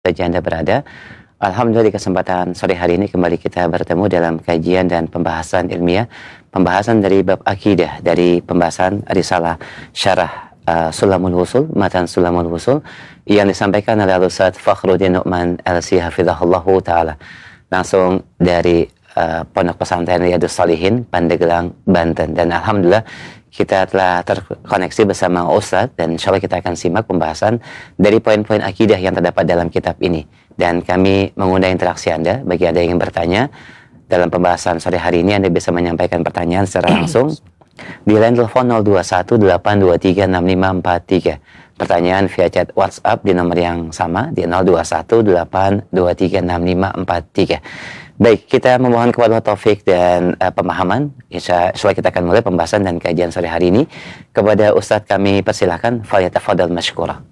saja Anda berada. Alhamdulillah di kesempatan sore hari ini kembali kita bertemu dalam kajian dan pembahasan ilmiah, pembahasan dari bab akidah, dari pembahasan risalah syarah Sulamul Wusul, matan Sulamul Wusul yang disampaikan oleh Ustaz Fakhruddin Nu'man LC hafizahullahu taala. Langsung dari Pondok Pesantren Riyadhus Shalihin, Pandeglang, Banten. Dan alhamdulillah kita telah terkoneksi bersama Ustadz dan insya Allah kita akan simak pembahasan dari poin-poin akidah yang terdapat dalam kitab ini. Dan kami mengundang interaksi Anda bagi Anda yang ingin bertanya dalam pembahasan sore hari ini. Anda bisa menyampaikan pertanyaan secara langsung di line telepon 0218236543. Pertanyaan via chat WhatsApp di nomor yang sama di 0218236543. Baik, kita memohon kepada taufik dan pemahaman. Insya Allah kita akan mulai pembahasan dan kajian sore hari ini. Kepada Ustadz kami persilahkan, falyatafadhal mashkura.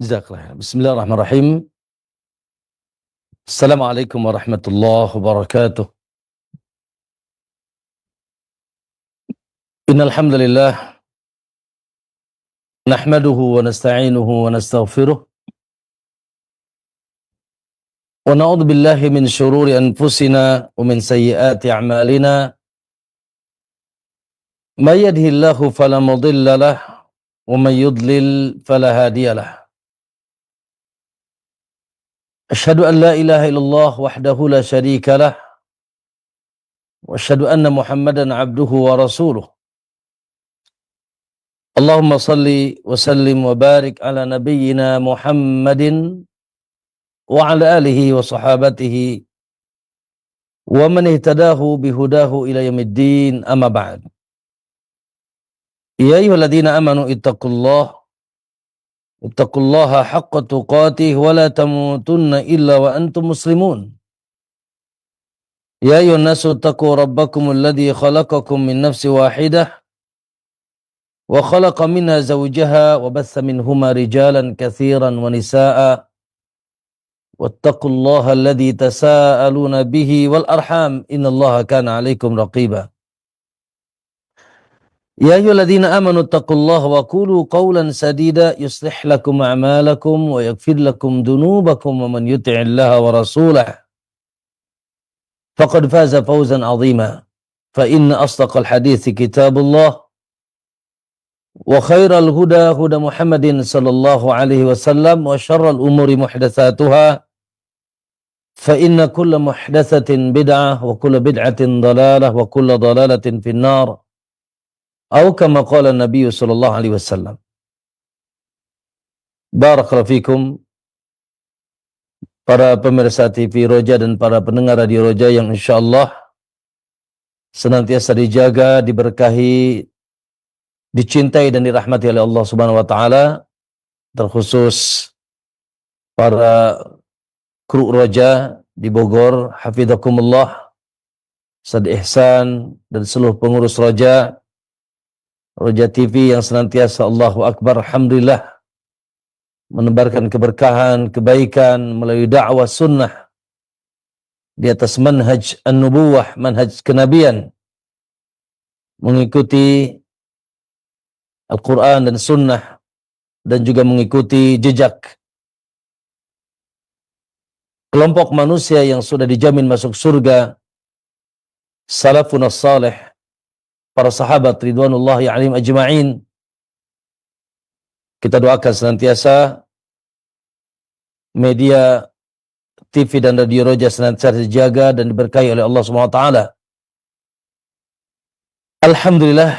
Jazakallah. Bismillahirrahmanirrahim. Assalamualaikum warahmatullahi wabarakatuh. Innal hamdalillah nahmaduhu wa nasta'inuhu wa nastaghfiruh. Wa na'udzu billahi min syururi anfusina wa min sayyiati a'malina. May yahdihillahu fala mudilla lahu wa may yudlil fala hadiya lahu. Asyhadu an la ilaha illallah wahdahu la syarika lah wa asyhadu anna Muhammadan abduhu wa rasuluh. Allahumma salli wa sallim wa barik ala nabiyyina Muhammadin wa ala alihi wa sahabatihi wa man ihtadahu bihudahu ila yaumiddin, amma ba'd. Ya ayyuhalladzina amanu ittaqullaha haqqa tuqatih wa la tamutunna illa wa antum muslimun. Ya ayyuhan nasu ittaqu rabbakumul ladzi khalaqakum min nafsin wahidah wa khalaqa minha zawjaha wa batha minhuma rijalan katsiran wa nisaa'a wattaqullaha alladzi tasaaluna bihi wal arham innallaha kana 'alaikum raqiba. Ya ayyuhalladzina amanu taqullaha wa qulu qawlan sadida yuslih lakum a'malakum wa yaghfir lakum dhunubakum wa man yuti'illaha wa rasulahu faqad faza fawzan 'azima. Fa inna asdaqal hadithi kitabullah wa khairal huda huda Muhammadin sallallahu alaihi wasallam wa syarral umuri muhdatsatuha fa inna kulla muhdatsatin bid'ah wa kulla bid'atin dhalalah wa kulla dhalalatin finnar. Atau kama qala Nabi sallallahu alaihi wasallam. Barakallahu fikum para pemirsa TV Roja dan para pendengar Radio Roja yang insyaallah senantiasa dijaga, diberkahi, dicintai dan dirahmati oleh Allah Subhanahu wa taala, terkhusus para kru Roja di Bogor, hafizakumullah, Ustaz Ihsan dan seluruh pengurus Roja TV yang senantiasa Allahu Akbar, alhamdulillah menebarkan keberkahan, kebaikan melalui dakwah sunnah di atas manhaj an-nubuwah, manhaj kenabian, mengikuti Al-Quran dan sunnah dan juga mengikuti jejak kelompok manusia yang sudah dijamin masuk surga, salafun as-salih, para sahabat ridwanullahi alaihim ajma'in. Kita doakan senantiasa media TV dan Radio Roja senantiasa dijaga dan diberkahi oleh Allah Subhanahu wa taala. Alhamdulillah,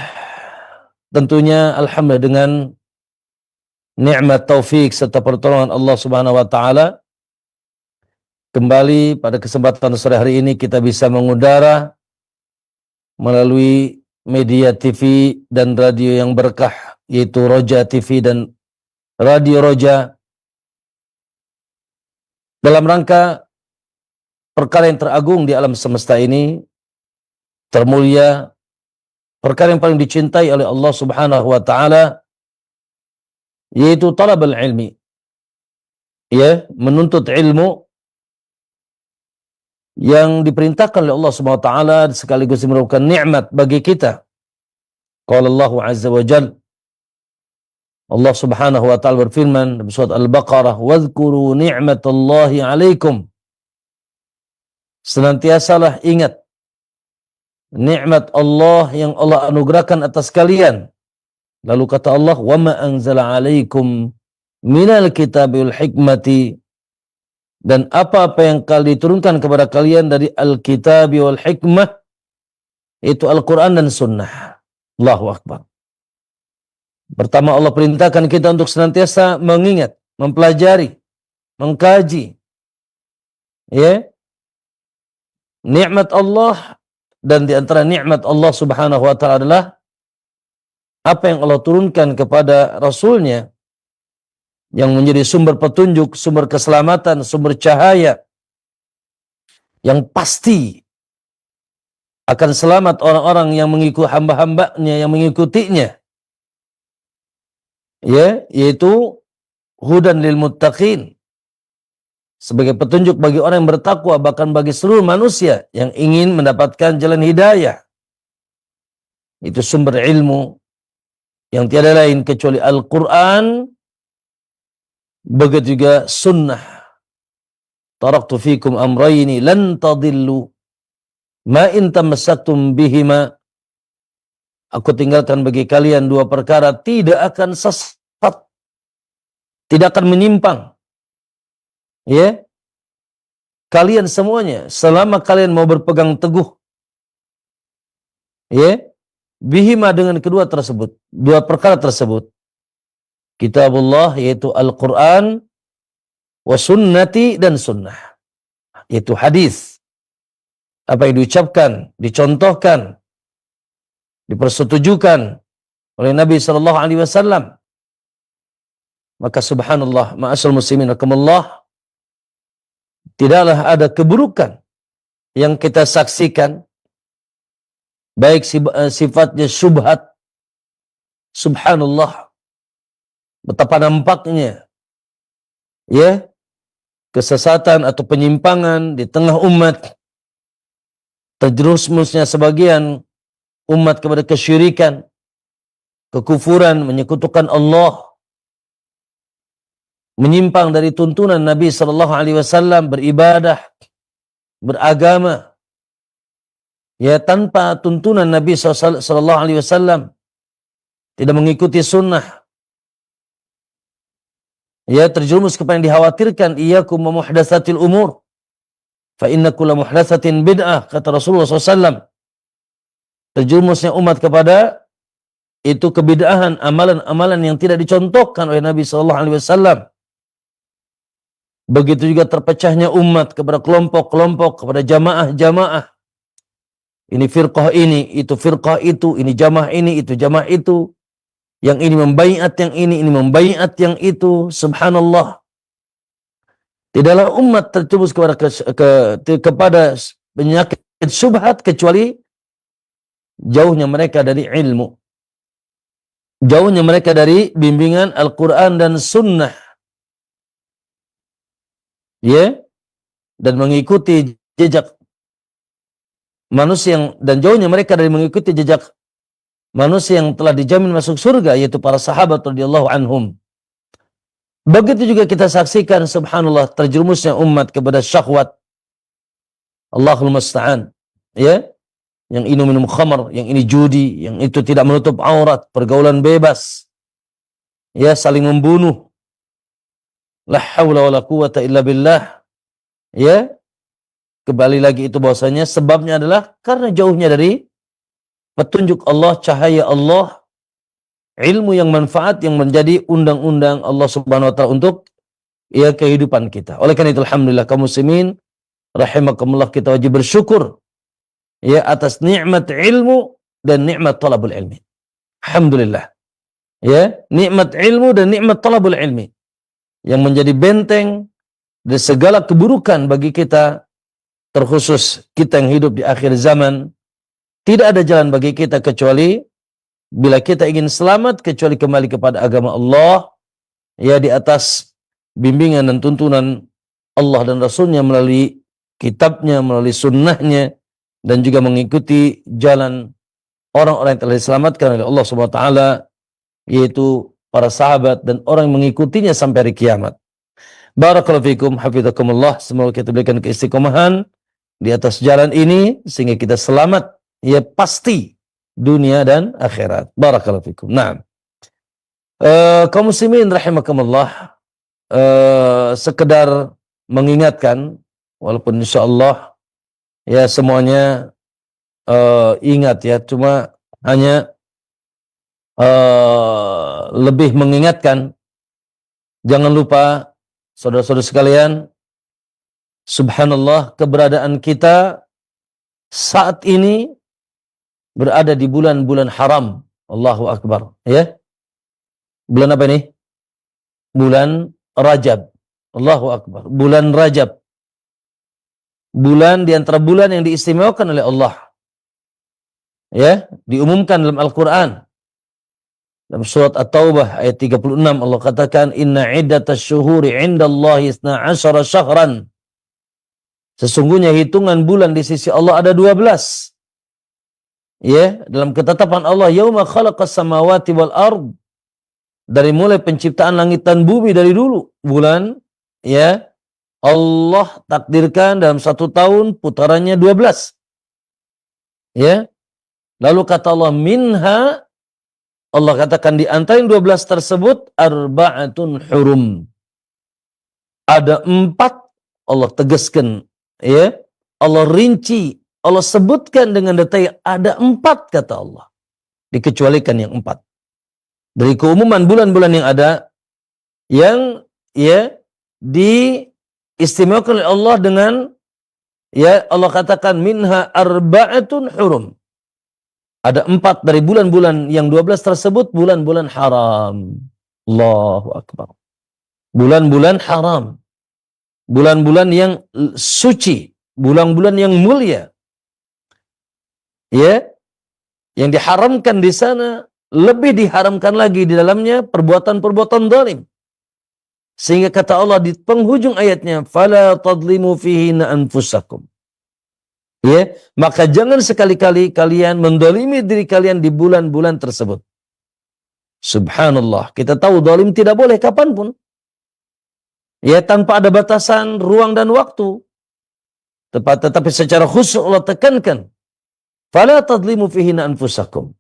tentunya alhamdulillah dengan nikmat taufik serta pertolongan Allah Subhanahu wa taala, kembali pada kesempatan sore hari ini kita bisa mengudara melalui media TV dan radio yang berkah, yaitu Roja TV dan Radio Roja, dalam rangka perkara yang teragung di alam semesta ini, termulia, perkara yang paling dicintai oleh Allah Subhanahu wa taala, yaitu talabul ilmi, ya, menuntut ilmu yang diperintahkan oleh Allah Subhanahu wa taala sekaligus merupakan nikmat bagi kita. Qala Allah azza wa jalla Allah Subhanahu wa taala berfirman dalam surat Al-Baqarah, "Wadhkuru ni'matallahi 'alaikum." Senantiasalah ingat nikmat Allah yang Allah anugerahkan atas kalian. Lalu kata Allah, "Wa ma anzala 'alaikum minal kitabi wal hikmati." Dan apa-apa yang diturunkan kepada kalian dari Al-Kitabi wal Hikmah, itu Al-Quran dan Sunnah. Allahu Akbar. Pertama, Allah perintahkan kita untuk senantiasa mengingat, mempelajari, mengkaji, ya, nikmat Allah. Dan di antara nikmat Allah Subhanahu wa taala adalah apa yang Allah turunkan kepada Rasulnya, yang menjadi sumber petunjuk, sumber keselamatan, sumber cahaya, yang pasti akan selamat orang-orang yang mengikuti hamba-hambanya, yang mengikutinya, ya, yaitu hudan lil muttaqin, sebagai petunjuk bagi orang yang bertakwa, bahkan bagi seluruh manusia yang ingin mendapatkan jalan hidayah. Itu sumber ilmu yang tiada lain kecuali Al-Quran, begitu juga sunnah. Taraktu fikum amrayni lan tadillu ma in tamassaktum bihima. Aku tinggalkan bagi kalian dua perkara, tidak akan sesat, tidak akan menyimpang. Ya, kalian semuanya selama kalian mau berpegang teguh, ya, bihima, dengan kedua tersebut, dua perkara tersebut. Kitabullah, yaitu Al-Quran, wa sunnati, dan sunnah, yaitu hadis. Apa yang diucapkan, dicontohkan, dipersetujukan oleh Nabi SAW. Maka subhanallah, ma'asyal muslimin rahimakumullah, tidaklah ada keburukan yang kita saksikan, baik sifatnya syubhat. Subhanallah, betapa nampaknya, ya, kesesatan atau penyimpangan di tengah umat, terjerumusnya sebagian umat kepada kesyirikan, kekufuran, menyekutukan Allah, menyimpang dari tuntunan Nabi sallallahu alaihi wasallam, beribadah, beragama, ya, tanpa tuntunan Nabi sallallahu alaihi wasallam, tidak mengikuti sunnah, ya, terjerumus kepada yang dikhawatirkan, iyyakum wa muhdatsatil umur fa inna kulla muhdatsatin bid'ah, kata Rasulullah SAW. Terjerumusnya umat kepada itu kebid'ahan, amalan-amalan yang tidak dicontohkan oleh Nabi SAW. Begitu juga terpecahnya umat kepada kelompok-kelompok, kepada jamaah-jamaah. Ini firqah ini, itu firqah itu, ini jamaah ini, itu jamaah itu. Yang ini membaiat yang ini membaiat yang itu. Subhanallah. Tidaklah umat terjerumus kepada penyakit syubhat kecuali jauhnya mereka dari ilmu. Jauhnya mereka dari bimbingan Al-Quran dan Sunnah. Ya, dan mengikuti jejak manusia dan jauhnya mereka dari mengikuti jejak manusia yang telah dijamin masuk surga, yaitu para sahabat radhiyallahu anhum. Begitu juga kita saksikan, subhanallah, terjerumusnya umat kepada syahwat. Allahul musta'an. Ya, yang ini minum khamar, yang ini judi, yang itu tidak menutup aurat, pergaulan bebas, ya, saling membunuh. La haula wala quwata illa billah. Ya, kembali lagi itu bahwasanya sebabnya adalah karena jauhnya dari petunjuk Allah, cahaya Allah, ilmu yang manfaat yang menjadi undang-undang Allah Subhanahu wa taala untuk, ya, kehidupan kita. Oleh karena itu alhamdulillah kaum muslimin rahimakumullah, kita wajib bersyukur, ya, atas nikmat ilmu dan nikmat talabul ilmi. Alhamdulillah. Ya, nikmat ilmu dan nikmat talabul ilmi yang menjadi benteng dari segala keburukan bagi kita, terkhusus kita yang hidup di akhir zaman. Tidak ada jalan bagi kita kecuali bila kita ingin selamat, kecuali kembali kepada agama Allah, ya, di atas bimbingan dan tuntunan Allah dan Rasulnya melalui kitabnya, melalui sunnahnya, dan juga mengikuti jalan orang-orang yang telah diselamatkan oleh Allah Subhanahu wa taala, yaitu para sahabat dan orang yang mengikutinya sampai hari kiamat. Barakallahu fikum, hafizakumullah. Semoga kita berikan keistiqomahan di atas jalan ini sehingga kita selamat, ya pasti dunia dan akhirat. Barakallahu fikum. Nah, kaum muslimin rahimakumullah, sekedar mengingatkan, walaupun insyaallah ya semuanya ingat ya, cuma hanya lebih mengingatkan, jangan lupa saudara-saudara sekalian, subhanallah, keberadaan kita saat ini berada di bulan-bulan haram. Allahu Akbar, ya. Bulan apa ini? Bulan Rajab. Allahu Akbar. Bulan Rajab. Bulan di antara bulan yang diistimewakan oleh Allah. Ya, diumumkan dalam Al-Qur'an. Dalam surat At-Taubah ayat 36 Allah katakan, "Inna iddatasy syuhuri 'indallahi 12 syahran." Sesungguhnya hitungan bulan di sisi Allah ada 12. Ya, dalam ketetapan Allah, yauma khalaqas samawati wal ard. Dari mulai penciptaan langit dan bumi dari dulu, bulan ya Allah takdirkan dalam 1 tahun putarannya 12. Ya. Lalu kata Allah, minha, Allah katakan di antara yang 12 tersebut arba'atun hurum. Ada 4, Allah tegaskan, ya. Allah rinci, Allah sebutkan dengan detail, ada 4 kata Allah. Dikecualikan yang 4. Dari keumuman bulan-bulan yang ada, yang ya diistimewakan oleh Allah dengan, ya Allah katakan minha arba'atun hurum. Ada 4 dari bulan-bulan yang 12 tersebut bulan-bulan haram. Allahu Akbar. Bulan-bulan haram. Bulan-bulan yang suci, bulan-bulan yang mulia. Ya, yang diharamkan di sana, lebih diharamkan lagi di dalamnya perbuatan-perbuatan zalim. Sehingga kata Allah di penghujung ayatnya, "Fala tadlimu fihinna anfusakum." Ya, maka jangan sekali-kali kalian mendolimi diri kalian di bulan-bulan tersebut. Subhanallah, kita tahu zalim tidak boleh kapanpun. Ya, tanpa ada batasan ruang dan waktu. Tetapi secara khusus Allah tekankan, "Fala tadlimu fihinna anfusakum."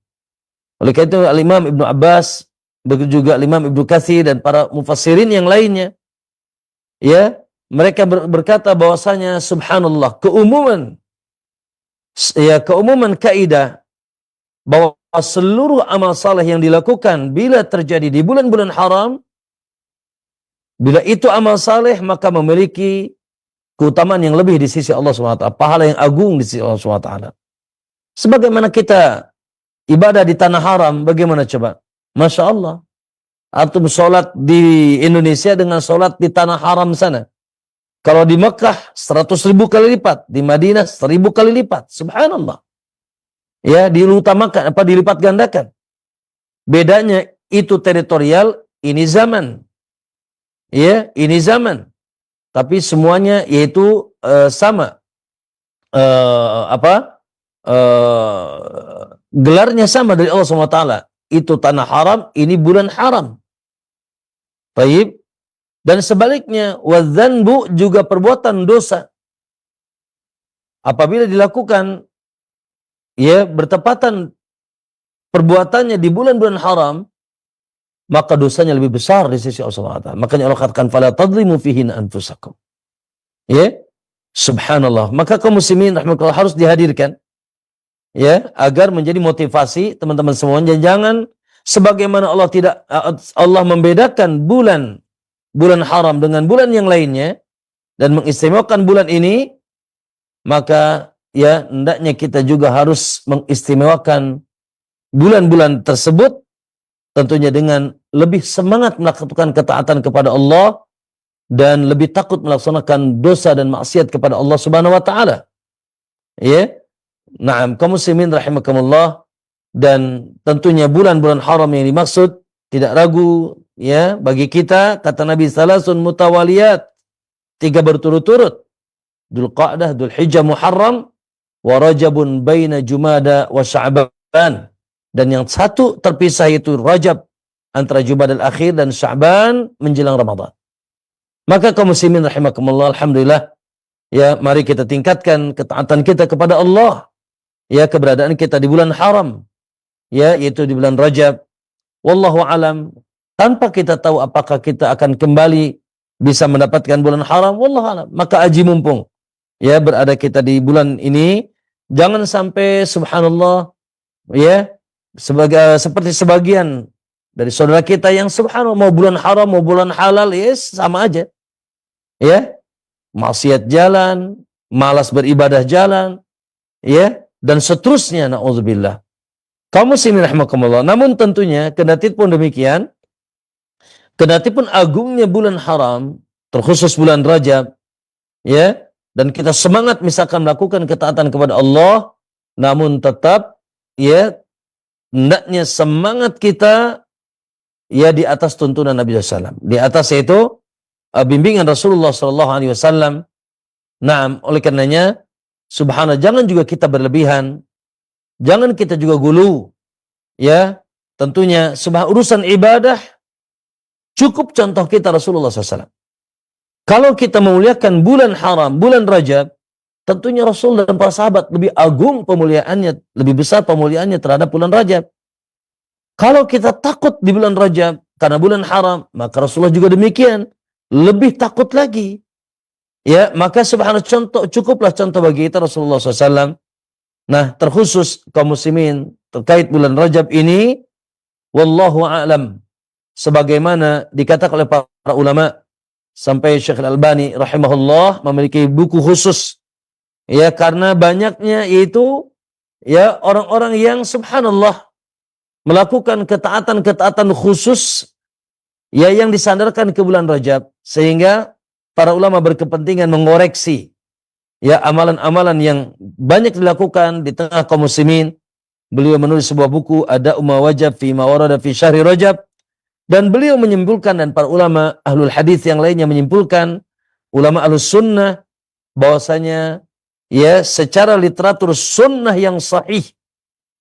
Oleh karena itu Al-Imam Ibnu Abbas, begitu juga Al-Imam Ibnu Katsir dan para mufassirin yang lainnya, ya, mereka berkata bahwasanya subhanallah, keumuman kaidah bahwa seluruh amal saleh yang dilakukan bila terjadi di bulan-bulan haram, bila itu amal saleh maka memiliki keutamaan yang lebih di sisi Allah SWT, pahala yang agung di sisi Allah SWT. Sebagaimana kita ibadah di tanah haram, bagaimana coba? Masya Allah. Antum sholat di Indonesia dengan sholat di tanah haram sana. Kalau di Mekah 100.000 kali lipat, di Madinah 1.000 kali lipat. Subhanallah. Ya, diutamakan, dilipat gandakan. Bedanya itu teritorial, ini zaman. Ya, ini zaman. Tapi semuanya yaitu sama. Gelarnya sama dari Allah SWT. Itu tanah haram, ini bulan haram. Baik. Dan sebaliknya, wadzanbu juga perbuatan dosa. Apabila dilakukan, ya, bertepatan perbuatannya di bulan-bulan haram, maka dosanya lebih besar di sisi Allah SWT. Makanya Allah katakan, "Fala tadlimu fihinna anfusakum." Ya, subhanallah. Maka kaum muslimin rahmatullah harus dihadirkan, ya, agar menjadi motivasi teman-teman semuanya. Jangan sebagaimana Allah membedakan bulan haram dengan bulan yang lainnya dan mengistimewakan bulan ini, maka ya hendaknya kita juga harus mengistimewakan bulan-bulan tersebut, tentunya dengan lebih semangat melakukan ketaatan kepada Allah dan lebih takut melaksanakan dosa dan maksiat kepada Allah Subhanahu wa taala. Ya. Naam, kaum muslimin rahimakumullah, dan tentunya bulan-bulan haram yang dimaksud tidak ragu, ya, bagi kita kata Nabi salasun mutawaliyat, 3 berturut-turut, Dzulqa'dah, Dzulhijjah, Muharram, wa Rajabun baina Jumada wa Sya'ban, dan yang satu terpisah itu Rajab antara Jumadal Akhir dan Sya'ban menjelang Ramadan. Maka kaum muslimin rahimakumullah, alhamdulillah, ya mari kita tingkatkan ketaatan kita kepada Allah. Ya, keberadaan kita di bulan haram, ya, yaitu di bulan Rajab. Wallahu alam, tanpa kita tahu apakah kita akan kembali bisa mendapatkan bulan haram, wallahu alam. Maka aji mumpung ya berada kita di bulan ini, jangan sampai subhanallah ya seperti sebagian dari saudara kita yang subhanallah mau bulan haram mau bulan halal ya sama aja. Ya, maksiat jalan, malas beribadah jalan, ya, dan seterusnya, naudzubillah. Kaum muslimin rahimakumullah. Namun tentunya kendati pun demikian, kendati pun agungnya bulan haram, terkhusus bulan Rajab, ya, dan kita semangat misalkan melakukan ketaatan kepada Allah, namun tetap ya hendaknya semangat kita ya di atas tuntunan Nabi SAW, di atas yaitu bimbingan Rasulullah SAW. Nah, oleh karenanya subhanallah, jangan juga kita berlebihan, jangan kita juga gulu, ya. Tentunya urusan ibadah cukup contoh kita Rasulullah SAW. Kalau kita memuliakan bulan haram, bulan Rajab, tentunya Rasul dan para sahabat lebih agung pemuliaannya, lebih besar pemuliaannya terhadap bulan Rajab. Kalau kita takut di bulan Rajab karena bulan haram, maka Rasulullah juga demikian, lebih takut lagi. Ya, maka subhanallah cukuplah contoh bagi kita Rasulullah SAW. Nah, terkhusus kaum muslimin terkait bulan Rajab ini, wallahu a'lam, sebagaimana dikatakan oleh para ulama, sampai Syekh Al-Albani rahimahullah memiliki buku khusus, ya, karena banyaknya yaitu ya orang-orang yang subhanallah melakukan ketaatan-ketaatan khusus ya yang disandarkan ke bulan Rajab, sehingga para ulama berkepentingan mengoreksi ya amalan-amalan yang banyak dilakukan di tengah kaum muslimin. Beliau menulis sebuah buku, Ada Umma Wajab fi ma warada fi syahri Rajab, dan beliau menyimpulkan, dan para ulama ahlul hadis yang lainnya menyimpulkan, ulama ahlus sunnah, bahwasanya ya secara literatur sunnah yang sahih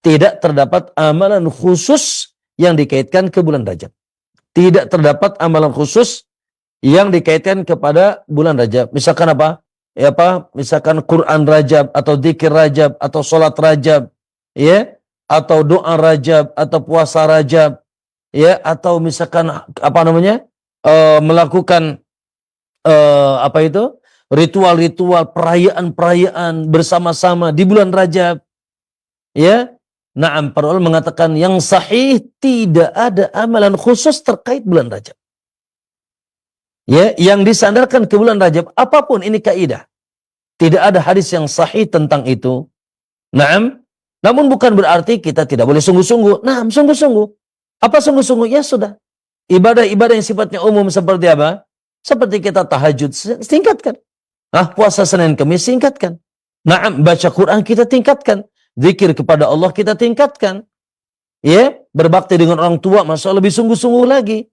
tidak terdapat amalan khusus yang dikaitkan ke bulan Rajab. Tidak terdapat amalan khusus yang dikaitkan kepada bulan Rajab. Misalkan apa? Ya apa? Misalkan Quran Rajab atau dzikir Rajab atau salat Rajab, ya, atau doa Rajab atau puasa Rajab, ya, atau misalkan apa namanya? Melakukan apa itu? Ritual-ritual, perayaan-perayaan bersama-sama di bulan Rajab. Ya. Naam, para ulama mengatakan yang sahih tidak ada amalan khusus terkait bulan Rajab. Ya, yang disandarkan ke bulan Rajab, apapun ini kaidah. Tidak ada hadis yang sahih tentang itu. Naam, namun bukan berarti kita tidak boleh sungguh-sungguh. Naam, sungguh-sungguh. Apa sungguh-sungguh? Ya sudah. Ibadah-ibadah yang sifatnya umum seperti apa? Seperti kita tahajud, tingkatkan. Puasa Senin Kamis, tingkatkan. Naam, baca Quran kita tingkatkan. Zikir kepada Allah kita tingkatkan. Ya, berbakti dengan orang tua, masya lebih sungguh-sungguh lagi.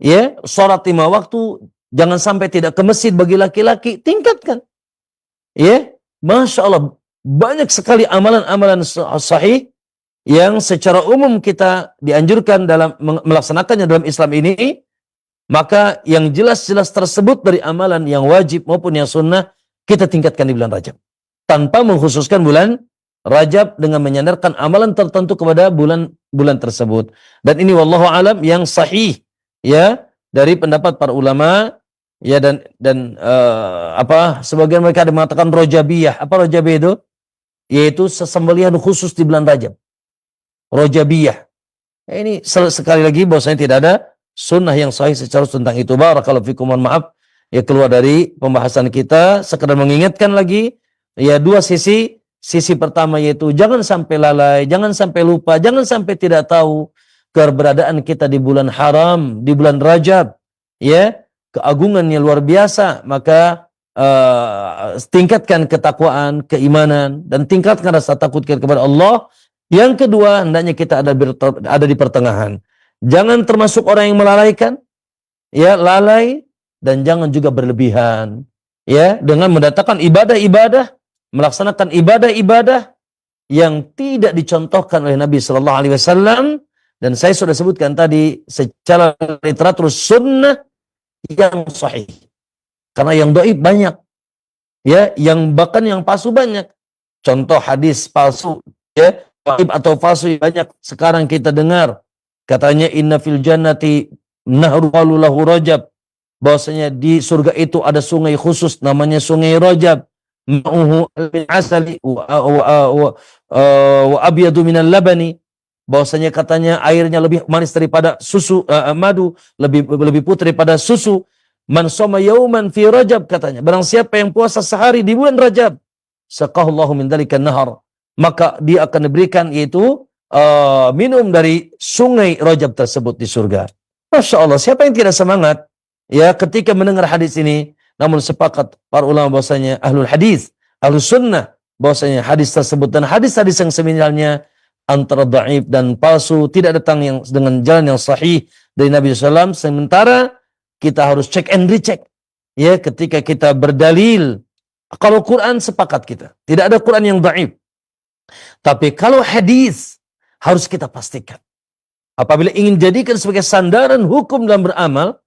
Ya, sholat 5 waktu, jangan sampai tidak ke masjid bagi laki-laki, tingkatkan. Ya, masya Allah, banyak sekali amalan-amalan sahih yang secara umum kita dianjurkan dalam melaksanakannya dalam Islam ini. Maka yang jelas-jelas tersebut dari amalan yang wajib maupun yang sunnah kita tingkatkan di bulan Rajab, tanpa mengkhususkan bulan Rajab dengan menyandarkan amalan tertentu kepada bulan tersebut. Dan ini wallahu alam yang sahih ya dari pendapat para ulama ya, dan sebagian mereka ada mengatakan Rajabiyah. Apa Rajabiyah itu? Yaitu sesembelihan khusus di bulan Rajab. Rajabiyah. Ya, ini sekali lagi bahwasanya tidak ada sunnah yang sahih secara tentang itu. Barakallahu fikum, mohon maaf ya keluar dari pembahasan kita, sekedar mengingatkan lagi ya dua sisi. Sisi pertama yaitu jangan sampai lalai, jangan sampai lupa, jangan sampai tidak tahu keberadaan kita di bulan haram, di bulan Rajab, ya, keagungannya luar biasa. Maka tingkatkan ketakwaan, keimanan, dan tingkatkan rasa takut kita kepada Allah. Yang kedua, hendaknya kita ada di pertengahan. Jangan termasuk orang yang melalaikan, ya, lalai, dan jangan juga berlebihan, ya, dengan mendatangkan ibadah-ibadah, melaksanakan ibadah-ibadah yang tidak dicontohkan oleh Nabi Sallallahu Alaihi Wasallam, Dan saya sudah sebutkan tadi secara literatur sunnah yang sahih. Karena yang dhaif banyak. Ya, yang bahkan yang palsu banyak. Contoh hadis palsu, ya, dhaif atau palsu banyak sekarang kita dengar. Katanya inna fil jannati nahru lahu rajab. Bahwasanya di surga itu ada sungai khusus namanya Sungai Rajab. Ma'uhu min asali wa abyadu minal labani. Bahwasanya katanya airnya lebih manis daripada susu, madu, lebih putih daripada susu. Man shoma yauman fi Rajab, katanya. Barang siapa yang puasa sehari di bulan Rajab, saqahullahu min dzalika nahar, maka dia akan diberikan yaitu minum dari sungai Rajab tersebut di surga. Masya Allah, siapa yang tidak semangat ya ketika mendengar hadis ini? Namun sepakat para ulama bahwasanya ahlul hadis, ahlus sunnah, bahwasanya hadis tersebut dan hadis-hadis yang seminalnya antara dhaif dan palsu, tidak datang yang dengan jalan yang sahih dari Nabi SAW. Sementara kita harus cek and recheck ya ketika kita berdalil. Kalau Quran sepakat kita, tidak ada Quran yang dhaif. Tapi kalau hadis harus kita pastikan. Apabila ingin jadikan sebagai sandaran hukum dan beramal,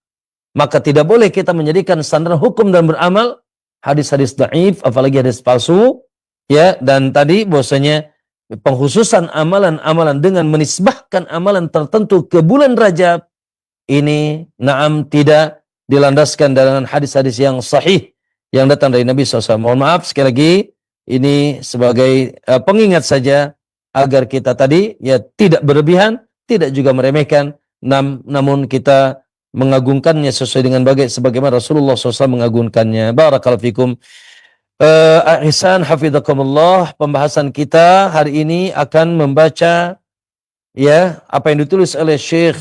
maka tidak boleh kita menjadikan sandaran hukum dan beramal hadis-hadis dhaif, apalagi hadis palsu. Ya, dan tadi bahwasanya pengkhususan amalan-amalan dengan menisbahkan amalan tertentu ke bulan Rajab ini tidak dilandaskan dengan hadis-hadis yang sahih yang datang dari Nabi SAW. Mohon maaf sekali lagi, ini sebagai pengingat saja agar kita tadi ya tidak berlebihan, tidak juga meremehkan, namun kita mengagungkannya sesuai dengan sebagaimana Rasulullah SAW mengagungkannya. Barakallahu fikum. Ihsan hafizakumullah. Pembahasan kita hari ini akan membaca ya apa yang ditulis oleh Syekh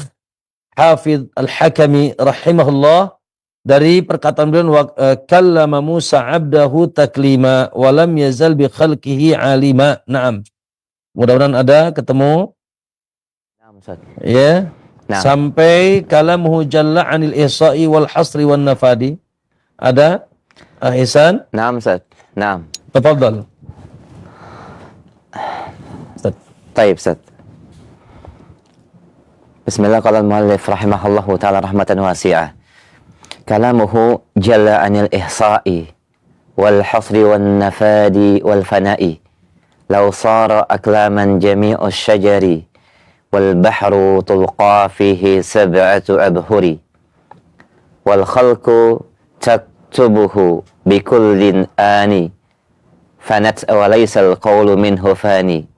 Hafidh Al-Hakami rahimahullah dari perkataan beliau, kallama Musa 'abdahu taklima wa lam yazal bi khalqihi 'alima. Naam. Mudah-mudahan ada ketemu. Naam, Ustaz. Ya. Naam. Sampai kalamuhu jalla 'anil ihsa'i wal hasri wan nafadi. Ada? Ihsan? Naam, Ustaz. Naam. Tafadhal. Baik, Ustaz. Bismillah, qala al-muallif rahimahullahu ta'ala rahmatan wasi'ah. Kalamuhu jalla 'anil ihsa'i wal hasri wan nafadi wal fana'i. Law sara aklaman jami'u syajari wal bahru tulqa fihi sab'atu abhuri. Wal khalqu taktubuhu bikullin ani. Fanat wa laysa al-qawlu minhu fani.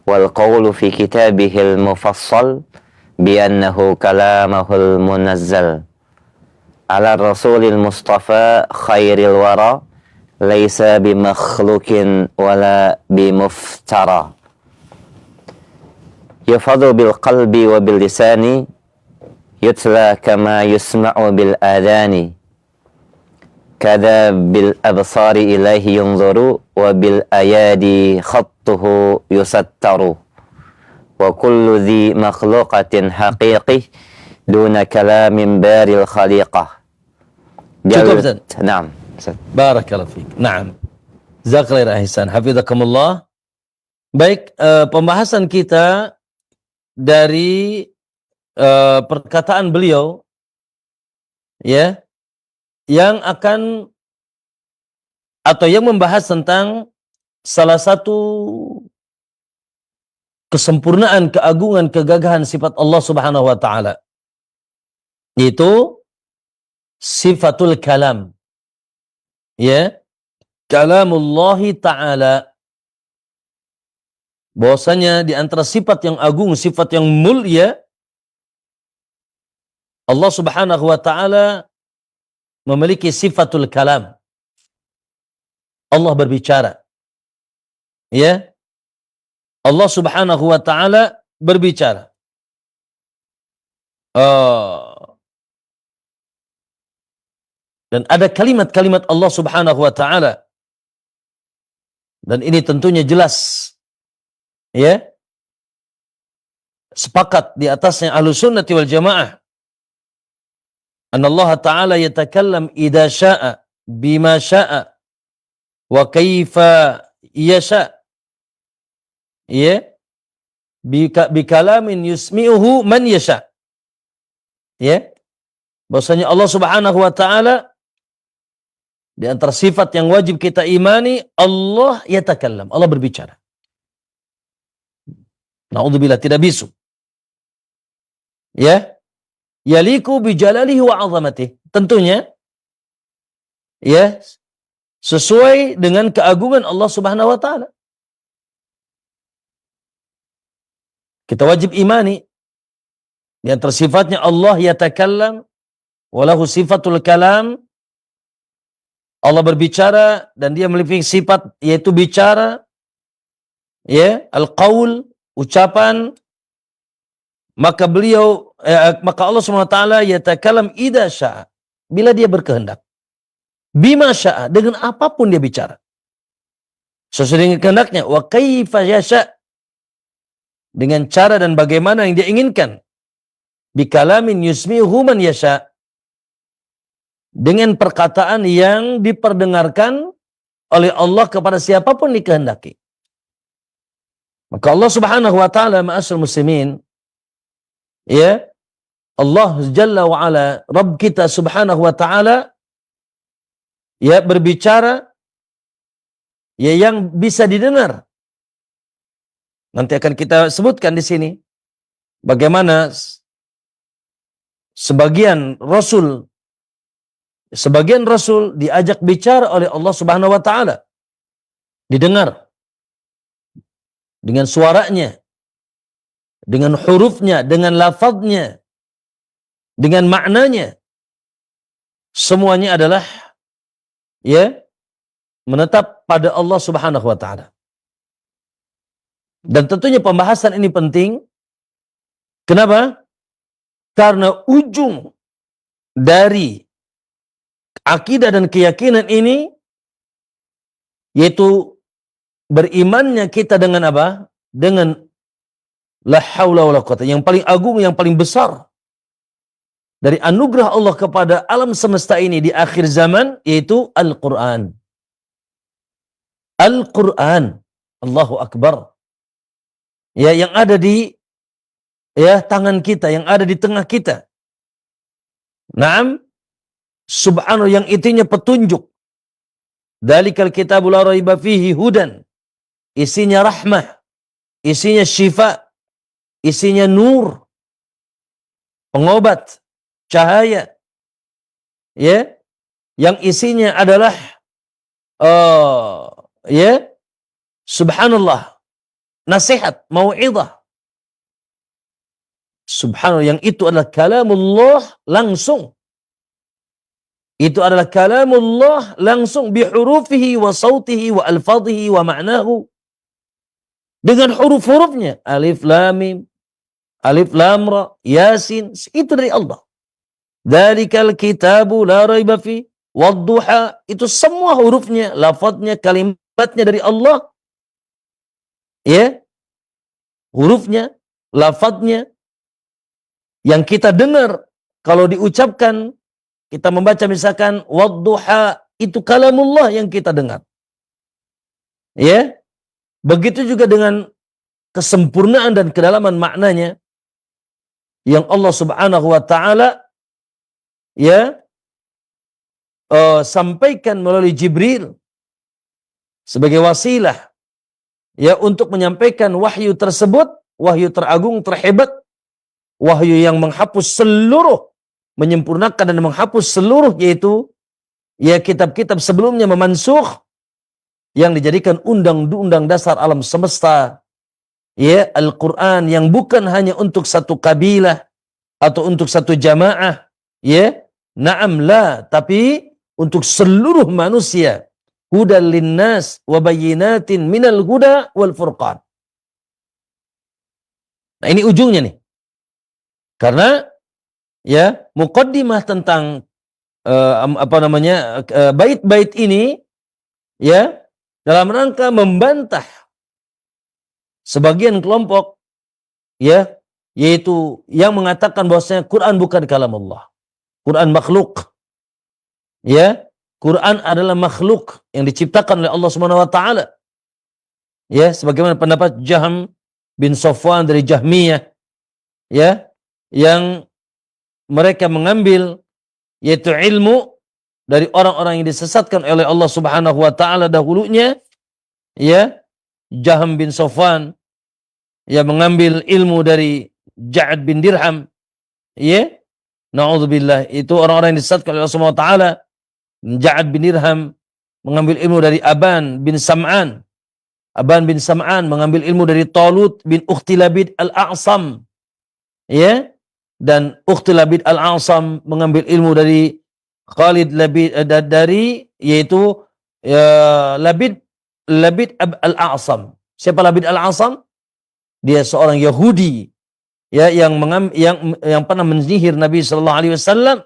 Wal qawlu fi kitabihil mufassal bi'annahu kalamahul munazzal ala rasulil mustafa khairil wara laysa bimakhlukin wala bimuftara yufadu bil qalbi wa bil lisani yutla kama yusma'u bil adani kada bil absari ilaihi yunzuru wa bil ayadi khattuhu yusattaru wa kullu dhi makhluqatin haqiqih duna kalamin baril khaliqah. Cukup, Ustaz? Naam, Ustaz. Barakallahu fiik. Naam. Jazakallahu ihsan. Hafizakumullah. Baik, pembahasan kita dari perkataan beliau ya yang akan atau yang membahas tentang salah satu kesempurnaan, keagungan, kegagahan sifat Allah Subhanahu wa taala, yaitu sifatul kalam. Ya, kalamullahi taala. Bahwasanya di antara sifat yang agung, sifat yang mulia, Allah Subhanahu wa taala memiliki sifatul kalam. Allah berbicara. Ya. Allah Subhanahu wa taala berbicara. Dan ada kalimat-kalimat Allah Subhanahu wa taala. Dan ini tentunya jelas ya. Sepakat di atasnya Ahlus Sunnati wal Jamaah. Anna Allah taala yatakallam idza syaa bima syaa wa kaifa yasha. Ya, bikalamin yusmi'uhu man yasha. Ya. Bahwasanya Allah Subhanahu wa taala di antara sifat yang wajib kita imani, Allah yatakallam, Allah berbicara. Na'udzubillah, tidak bisu. Ya. Yaliku bijalalihi wa 'azamatihi. Tentunya ya, sesuai dengan keagungan Allah Subhanahu wa taala. Kita wajib imani di antara sifatnya Allah yatakallam, walahu sifatul kalam. Allah berbicara dan dia memiliki sifat yaitu bicara, ya, al-qaul, ucapan. Maka maka Allah Subhanahu wa taala yatakallam idza syaa, bila dia berkehendak. Bima syaa, dengan apapun dia bicara. Sesuai dengan kehendaknya, wa kaifa yasha, dengan cara dan bagaimana yang dia inginkan. Bikalamin yusmi'uhu man yasha, dengan perkataan yang diperdengarkan oleh Allah kepada siapapun dikehendaki. Maka Allah Subhanahu wa taala, ma'asyiral muslimin, ya, Allah Jalla wa Ala, Rabb kita Subhanahu wa taala, ya, berbicara ya yang bisa didengar. Nanti akan kita sebutkan di sini bagaimana sebagian rasul diajak bicara oleh Allah Subhanahu wa taala. Didengar dengan suaranya, dengan hurufnya, dengan lafadznya, dengan maknanya. Semuanya adalah ya menetap pada Allah Subhanahu wa taala. Dan tentunya pembahasan ini penting. Kenapa? Karena ujung dari akidah dan keyakinan ini yaitu berimannya kita dengan apa? Dengan la haula wala quwata, yang paling agung, yang paling besar dari anugerah Allah kepada alam semesta ini di akhir zaman, yaitu Al-Quran. Al-Quran, Allahu Akbar. Ya, yang ada di ya tangan kita, yang ada di tengah kita. Naam, subhanahu, yang itunya petunjuk. Dzalikal kitabu la raiba fihi hudan. Isinya rahmah, isinya syifa, isinya nur, pengobat, cahaya. Ya, yang isinya adalah ya, subhanallah, nasihat, mau'izah. Subhanallah, yang itu adalah kalamullah langsung. Itu adalah kalamullah langsung, bihurufihi wa sautihi wa alfadhihi wa ma'nahu. Dengan huruf-hurufnya, alif lam mim, alif lam ra, yasin, itu dari Allah. Dzalikal kitabu la raiba fi, wadduha, itu semua hurufnya, lafadznya, kalimatnya dari Allah. Ya, hurufnya, lafadznya, yang kita dengar kalau diucapkan, kita membaca misalkan wadduha, itu kalamullah yang kita dengar. Ya, begitu juga dengan kesempurnaan dan kedalaman maknanya yang Allah Subhanahu wa taala ya sampaikan melalui Jibril sebagai wasilah ya untuk menyampaikan wahyu tersebut, wahyu teragung, terhebat, wahyu yang menghapus seluruh, menyempurnakan dan menghapus seluruh, yaitu ya kitab-kitab sebelumnya, memansukh, yang dijadikan undang-undang dasar alam semesta. Ya, Al-Quran yang bukan hanya untuk satu kabilah atau untuk satu jamaah, ya, na'am la, tapi untuk seluruh manusia. Hudal linnas wa bayyinatin minal huda wal furqan. Nah, ini ujungnya nih. Karena ya, muqaddimah tentang bait-bait ini ya dalam rangka membantah sebagian kelompok ya, yaitu yang mengatakan bahwasanya Quran bukan kalam Allah. Quran makhluk. Ya, Quran adalah makhluk yang diciptakan oleh Allah Subhanahu wa taala. Ya, sebagaimana pendapat Jahm bin Safwan dari Jahmiyah, ya, yang mereka mengambil yaitu ilmu dari orang-orang yang disesatkan oleh Allah Subhanahu wa taala dahulunya, ya. Jahm bin Safwan ya mengambil ilmu dari Ja'ad bin Dirham, ya. Na'udzubillah, itu orang-orang yang disesatkan oleh Allah Subhanahu wa taala. Ja'ad bin Dirham mengambil ilmu dari Aban bin Sam'an. Aban bin Sam'an mengambil ilmu dari Talut bin Ukhtilabid al-A'sam, ya. Dan Ukhtilabid al-A'sam mengambil ilmu dari Khalid Labid dari yaitu Labid al-A'sam. Siapa Labid al-A'sam? Dia seorang Yahudi, ya, yang pernah menyihir Nabi sallallahu alaihi wasallam.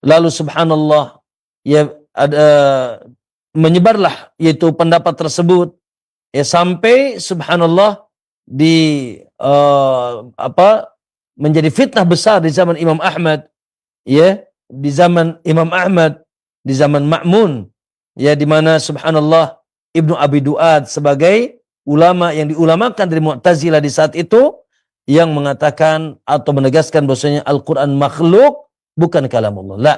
Lalu subhanallah, ya, ada menyebarlah yaitu pendapat tersebut, ya, sampai subhanallah di menjadi fitnah besar di zaman Imam Ahmad, ya, di zaman Imam Ahmad, di zaman Ma'mun, ya, di mana subhanallah Ibnu Abi Duad sebagai ulama yang diulamakan dari Mu'tazilah di saat itu, yang mengatakan atau menegaskan bahwasanya Al-Quran makhluk, bukan kalamullah. La,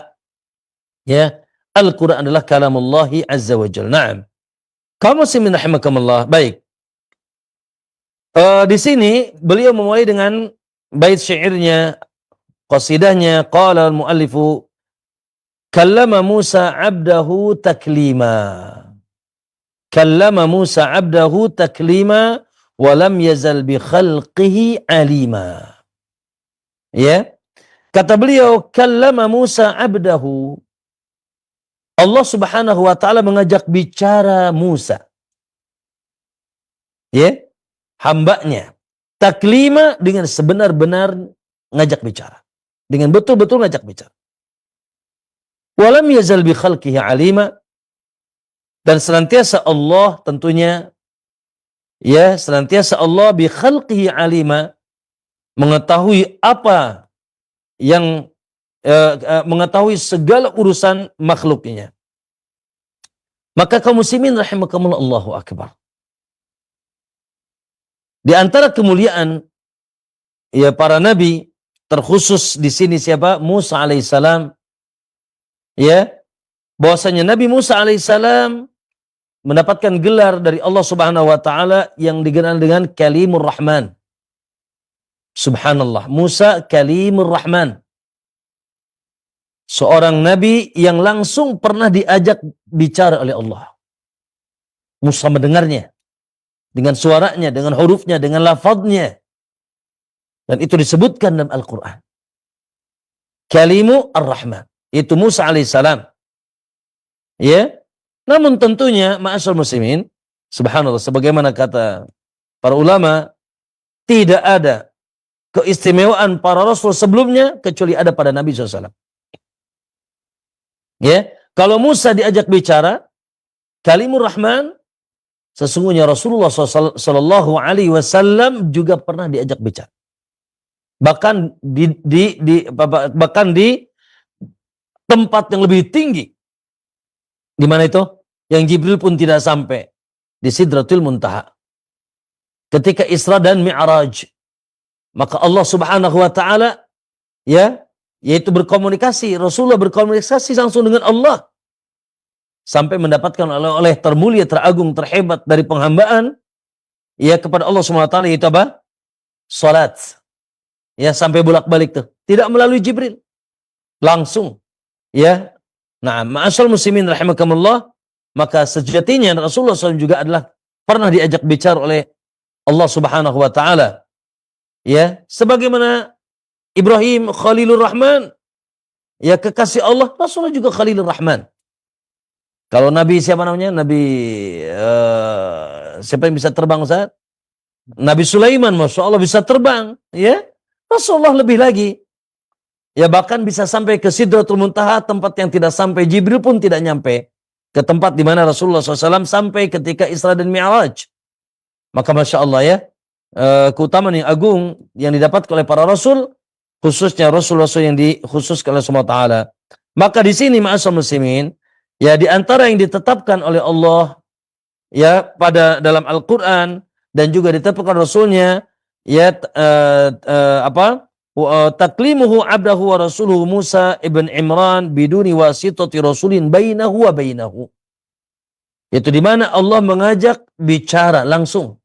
ya, Al-Quran adalah kalamullahi azza wa jalla. Naam. Kaum muslimin rahimakumullah. Baik. Di sini beliau memulai dengan bait syairnya, qasidahnya. Qala al-muallifu kallama Musa 'abdahu taklima. Kallama Musa 'abdahu taklima wa lam yazal bi khalqihi alima. Ya. Kata beliau, kallama Musa 'abdahu. Allah Subhanahu wa taala mengajak bicara Musa. Ya. Hambanya. Taklima dengan sebenar-benar ngajak bicara. Dengan betul-betul ngajak bicara. Wa lam yazal bi khalqihi alima. Dan senantiasa Allah tentunya, ya, senantiasa Allah bi khalqihi alima, mengetahui apa yang mengetahui segala urusan makhluknya. Maka kaum muslimin rahimakumullah, Allahu akbar. Di antara kemuliaan, ya, para nabi, terkhusus di sini siapa? Musa alaihissalam, ya, bahwasanya Nabi Musa alaihissalam mendapatkan gelar dari Allah Subhanahu wa taala yang dikenal dengan Kalimur Rahman. Subhanallah, Musa Kalimur Rahman. Seorang nabi yang langsung pernah diajak bicara oleh Allah. Musa mendengarnya dengan suaranya, dengan hurufnya, dengan lafadznya. Dan itu disebutkan dalam Al-Qur'an. Kalimu Ar-Rahman, itu Musa alaihissalam. Ya. Namun tentunya ma'asyar muslimin, subhanallah, sebagaimana kata para ulama, tidak ada keistimewaan para rasul sebelumnya kecuali ada pada Nabi SAW. Ya, kalau Musa diajak bicara, Kalimur Rahman, sesungguhnya Rasulullah Sallallahu Alaihi Wasallam juga pernah diajak bicara. Bahkan bahkan di tempat yang lebih tinggi. Di mana itu? Yang Jibril pun tidak sampai, di Sidratul Muntaha. Ketika Isra dan Mi'raj, maka Allah Subhanahu wa taala, ya, yaitu berkomunikasi, Rasulullah berkomunikasi langsung dengan Allah sampai mendapatkan oleh termulia, teragung, terhebat dari penghambaan, ya, kepada Allah Subhanahu wa taala, yaitu apa? Salat. Ya, sampai bolak-balik tuh. Tidak melalui Jibril. Langsung, ya. Nah, ma'asyal muslimin rahimakumullah, maka sejatinya Rasulullah SAW juga adalah pernah diajak bicara oleh Allah Subhanahu wa taala. Ya, sebagaimana Ibrahim Khalilur Rahman, ya, kekasih Allah, Rasulullah juga Khalilur Rahman. Kalau Nabi siapa namanya? Nabi siapa yang bisa terbang, Ustaz? Nabi Sulaiman, Masya Allah, bisa terbang, ya. Rasulullah lebih lagi. Ya, bahkan bisa sampai ke Sidratul Muntaha, tempat yang tidak sampai Jibril pun tidak nyampe. Ke tempat di mana Rasulullah SAW sampai ketika Isra dan Mi'raj. Maka Masya Allah, ya, keutamaan yang agung yang didapat oleh para Rasul, khususnya Rasul-Rasul yang dikhususkan oleh SWT. Maka di sini ma'asyar muslimin, ya, di antara yang ditetapkan oleh Allah, ya, pada dalam Al-Quran, dan juga ditepukan Rasulnya, ya taklimuhu abdahu wa rasuluhu Musa ibn Imran biduni wasitati rasulin bainahu wa bainahu. Itu di mana Allah mengajak bicara langsung.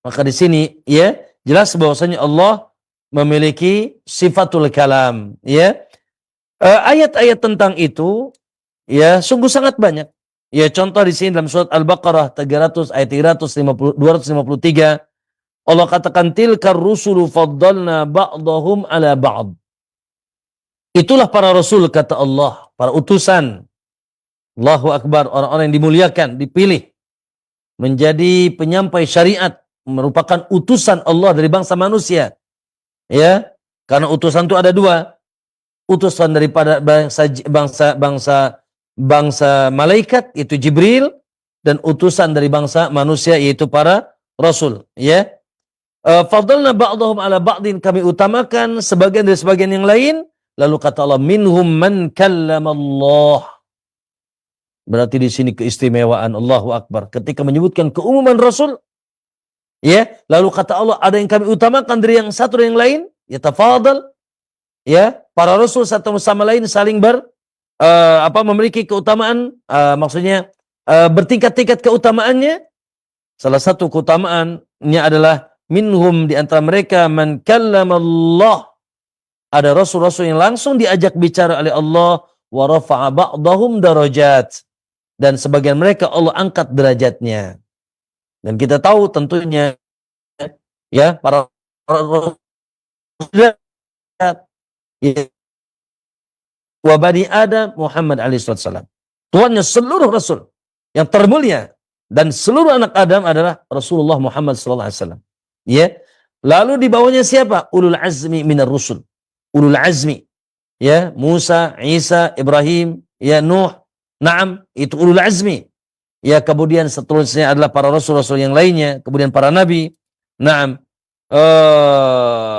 Maka di sini ya jelas bahwasanya Allah memiliki sifatul kalam, ya. Ayat-ayat tentang itu ya sungguh sangat banyak. Ya contoh di sini dalam surat Al-Baqarah 300 ayat 253 Allah katakan tilkar rusulu faddalna ba'dahum ala ba'd. Itulah para rasul kata Allah, para utusan. Allahu Akbar, orang-orang yang dimuliakan, dipilih menjadi penyampai syariat, merupakan utusan Allah dari bangsa manusia. Ya, karena utusan itu ada dua. Utusan daripada bangsa malaikat itu Jibril, dan utusan dari bangsa manusia yaitu para rasul, ya. Fadalna ba'dahum ala ba'din, kami utamakan sebagian dari sebagian yang lain. Lalu kata Allah minhum man kallamallah. Berarti di sini keistimewaan. Allahu Akbar ketika menyebutkan keumuman rasul, ya, lalu kata Allah ada yang kami utamakan dari yang satu dan yang lain, ya tafadhal. Ya, para rasul satu sama lain saling memiliki keutamaan, maksudnya bertingkat-tingkat keutamaannya. Salah satu keutamaannya adalah minhum, di antara mereka man kallamallah, ada rasul-rasul yang langsung diajak bicara oleh Allah, wa rafa'a ba'dahum darajat, dan sebagian mereka Allah angkat derajatnya. Dan kita tahu tentunya ya para rasul wa bani Adam Muhammad alaihissalam. Tuannya seluruh rasul yang termulia dan seluruh anak Adam adalah Rasulullah Muhammad sallallahu alaihi wasallam. Ya. Lalu di bawahnya siapa? Ulul azmi minar rusul. Ulul azmi. Ya, Musa, Isa, Ibrahim, ya Nuh. Naam, itu ulul azmi. Ya, kemudian seterusnya adalah para rasul-rasul yang lainnya, kemudian para nabi. Naam.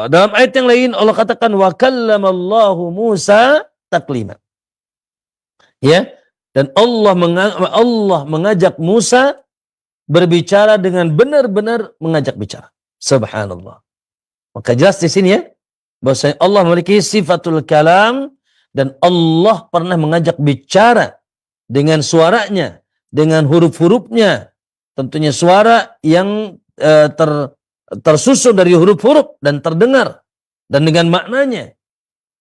Dalam ayat yang lain Allah katakan wa kallamallahu Musa taklima. Ya, dan Allah mengajak Musa berbicara dengan benar-benar mengajak bicara. Subhanallah. Maka jelas di sini ya bahwasanya Allah memiliki sifatul kalam, dan Allah pernah mengajak bicara dengan suaranya, dengan huruf-hurufnya. Tentunya suara yang tersusun dari huruf-huruf dan terdengar, dan dengan maknanya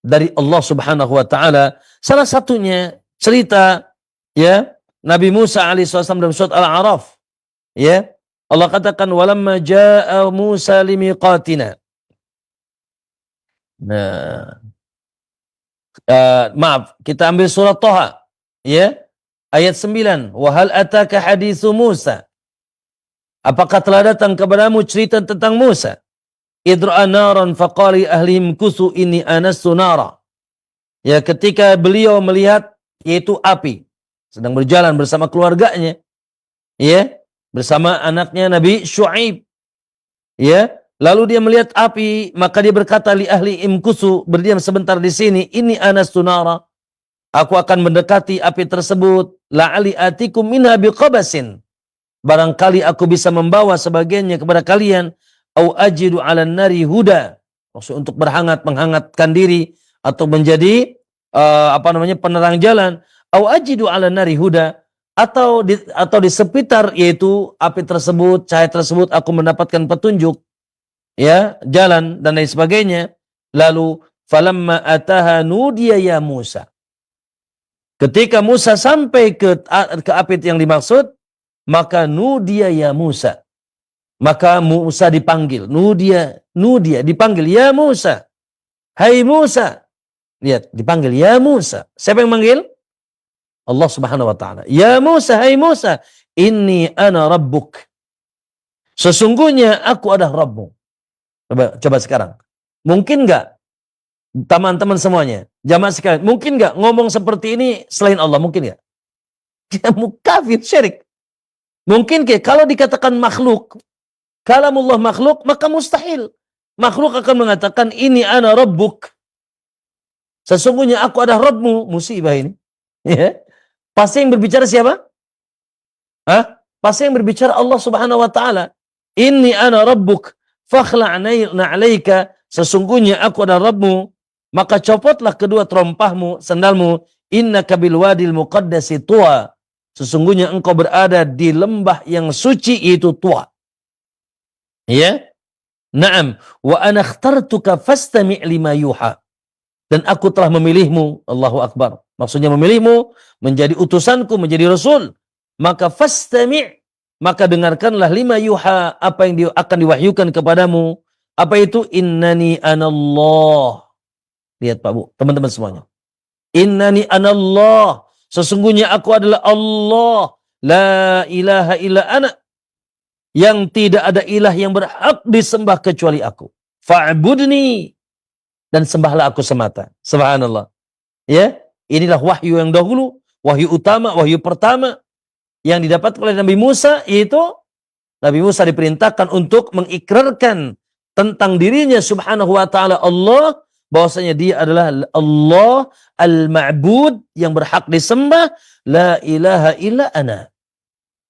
dari Allah Subhanahu wa taala. Salah satunya cerita ya Nabi Musa alaihissalam dalam surat Al-A'raf. Ya, Allah katakan walamma jaa Musa limiqatina. Nah, maaf, kita ambil surat Thaha ya ayat 9, wa hal ataka haditsu Musa. Apakah telah datang kepadamu cerita tentang Musa? Idra'a naran faqali ahlihim kusu inni anastu nara. Ya, ketika beliau melihat yaitu api, sedang berjalan bersama keluarganya, ya, bersama anaknya Nabi Syuaib. Ya, lalu dia melihat api, maka dia berkata li ahli imkusu, berdiam sebentar di sini, ini anastu nara. Aku akan mendekati api tersebut, la'ali atikum minha biqabasin. Barangkali aku bisa membawa sebagiannya kepada kalian, au ajidu 'alan nari huda. Maksud untuk menghangatkan diri atau menjadi penerang jalan, au ajidu 'alan nari huda, atau di sekitar yaitu api tersebut, cahaya tersebut aku mendapatkan petunjuk, ya, jalan dan lain sebagainya. Lalu falamma ataha nudiya ya Musa. Ketika Musa sampai ke api yang dimaksud, maka nudiya ya Musa. Maka Musa dipanggil. Nudiya dipanggil, ya Musa. Hai Musa. Lihat, dipanggil ya Musa. Siapa yang manggil? Allah Subhanahu wa taala. Ya Musa, hai Musa, inni ana rabbuk. Sesungguhnya aku adalah Rabbmu. Coba sekarang. Mungkin enggak teman-teman semuanya, jamaah sekalian, mungkin enggak ngomong seperti ini selain Allah? Mungkin enggak? Kita kafir, syirik. Mungkin kalau dikatakan makhluk, kalamullah makhluk, maka mustahil. Makhluk akan mengatakan ini ana rabbuk. Sesungguhnya aku adalah Rabbmu. Musibah ini. Ya. Pasti yang berbicara siapa? Pasti yang berbicara Allah Subhanahu wa taala. Inni ana rabbuk fakhla' na'alaika, sesungguhnya aku adalah Rabbmu, maka copotlah kedua terompahmu, sandalmu, innaka bil wadil muqaddasi tuwa, sesungguhnya engkau berada di lembah yang suci, yaitu Tuwa. Ya, na'am, wa ana ikhtartuka fastami' lima yuha, dan aku telah memilihmu, Allahu Akbar, maksudnya memilihmu menjadi utusanku, menjadi rasul, maka fastami', maka dengarkanlah lima yuha, apa yang akan diwahyukan kepadamu. Apa itu? Innani anallah. Lihat Pak Bu, teman-teman semuanya. Innani anallah, sesungguhnya aku adalah Allah, la ilaha illa ana, yang tidak ada ilah yang berhak disembah kecuali aku. Fa'budni, dan sembahlah aku semata. Subhanallah. Ya, inilah wahyu yang dahulu, wahyu utama, wahyu pertama yang didapat oleh Nabi Musa, yaitu Nabi Musa diperintahkan untuk mengikrarkan tentang dirinya subhanahu wa ta'ala Allah, bahwasanya dia adalah Allah al-ma'bud, yang berhak disembah, la ilaha illa ana.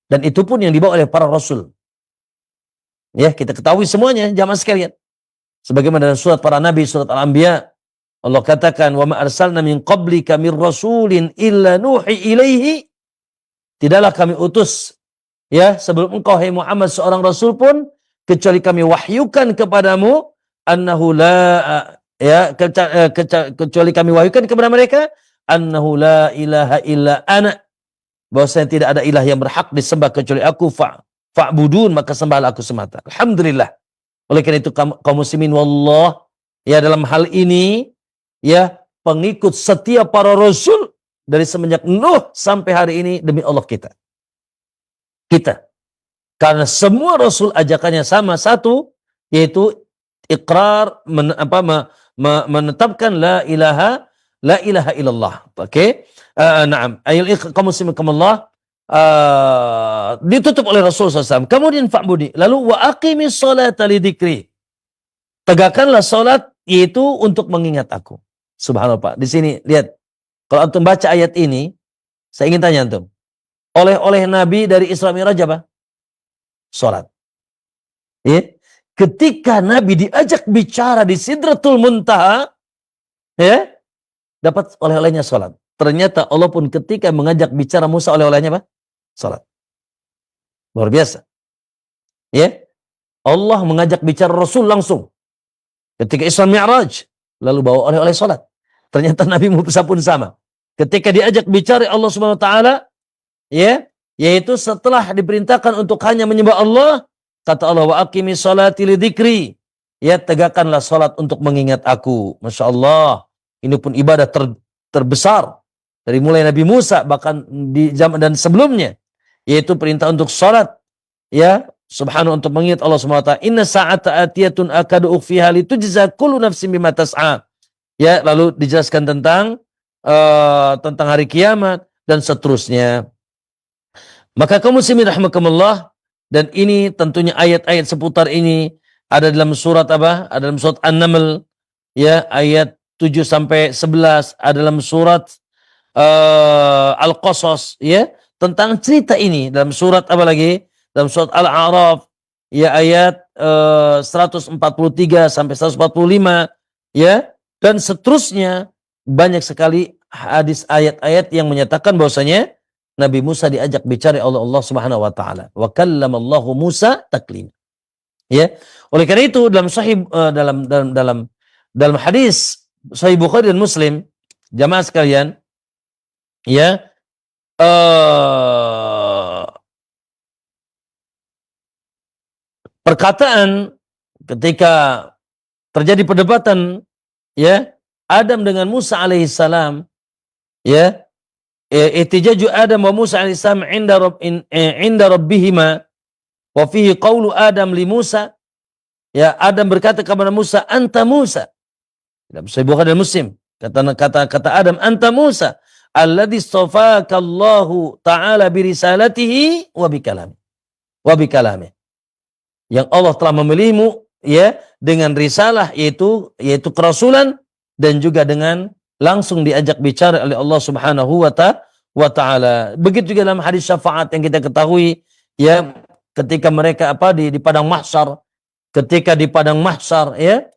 Dan itu pun yang dibawa oleh para rasul. Ya, kita ketahui semuanya jamaah sekalian. Sebagaimana dalam surat para nabi, surat Al-Anbiya, Allah katakan, wa ma arsalna min qablika mir rasulin illa nuhi ilaihi, tidaklah kami utus ya sebelum engkau hai Muhammad seorang rasul pun kecuali kami wahyukan kepadamu annahu la kecuali kami wahyukan kepada mereka annahu la ilaha illa ana, bahwasanya tidak ada ilah yang berhak disembah kecuali aku, fa'budun, maka sembahlah aku semata. Alhamdulillah. Oleh karena itu kaum muslimin wallah, ya dalam hal ini ya pengikut setiap para rasul dari semenjak Nuh sampai hari ini, demi Allah kita. Karena semua rasul ajakannya sama, satu, yaitu iqrar, menetapkan la ilaha illallah. Oke? Naam. Ayul kaum muslimin kamallah, ditutup oleh Rasul SAW. Kemudian fa'budi, lalu wa aqimis sholata lidzikri, tegakkanlah salat yaitu untuk mengingat aku. Subhanallah Pak. Di sini lihat, kalau antum baca ayat ini, saya ingin tanya antum, oleh Nabi dari Isra Mi'raj apa? Salat. Ya. Ketika Nabi diajak bicara di Sidratul Muntaha, ya, dapat oleh-olehnya salat. Ternyata Allah pun ketika mengajak bicara Musa, oleh-olehnya apa? Salat. Luar biasa. Ya. Allah mengajak bicara Rasul langsung. Ketika Isra Mi'raj, lalu bawa oleh-oleh salat. Ternyata Nabi Musa pun sama. Ketika diajak bicara Allah Subhanahu wa taala, ya, yaitu setelah diperintahkan untuk hanya menyembah Allah, kata Allah, wa aqimis sholati lidzikri, ya, tegakkanlah salat untuk mengingat aku. Masya Allah, ini pun ibadah terbesar dari mulai Nabi Musa, bahkan di zaman dan sebelumnya, yaitu perintah untuk salat, ya, subhanahu, untuk mengingat Allah Subhanahu wa taala. Inna sa'ata atiyatun akadu ukhfiha litujza kullu nafsin bima tas'a. Ya, lalu dijelaskan tentang hari kiamat dan seterusnya. Maka kaum muslimin rahimakumullah, dan ini tentunya ayat-ayat seputar ini ada dalam surat apa? Ada dalam surat An-Naml, ya, ayat 7 sampai 11, ada dalam surat Al-Qasas, ya, tentang cerita ini. Dalam surat apa lagi? Dalam surat Al-A'raf, ya, ayat 143 sampai 145, ya, dan seterusnya. Banyak sekali hadis ayat-ayat yang menyatakan bahwasanya Nabi Musa diajak bicara oleh Allah Subhanahu wa taala. Wa kallamallahu Musa taklima. Ya. Oleh karena itu dalam sahih dalam hadis Sahih Bukhari dan Muslim, jamaah sekalian, ya, perkataan ketika terjadi perdebatan, ya, Adam dengan Musa alaihissalam, ya, ihtijaju Adam wa Musa alaihissalam inda rabbihima, wa fihi qawlu Adam li Musa, ya, Adam berkata kepada Musa, anta Musa. Dalam Sahih Bukhari dan Muslim, kata Adam, anta Musa alladhi istafaka Allahu ta'ala bi risalatihi wa bi kalami, yang Allah telah memilihmu, ya, dengan risalah, yaitu kerasulan, dan juga dengan langsung diajak bicara oleh Allah Subhanahu wa taala. Begitu juga dalam hadis syafaat yang kita ketahui, ya, ketika mereka di padang mahsyar, ketika di padang mahsyar ya,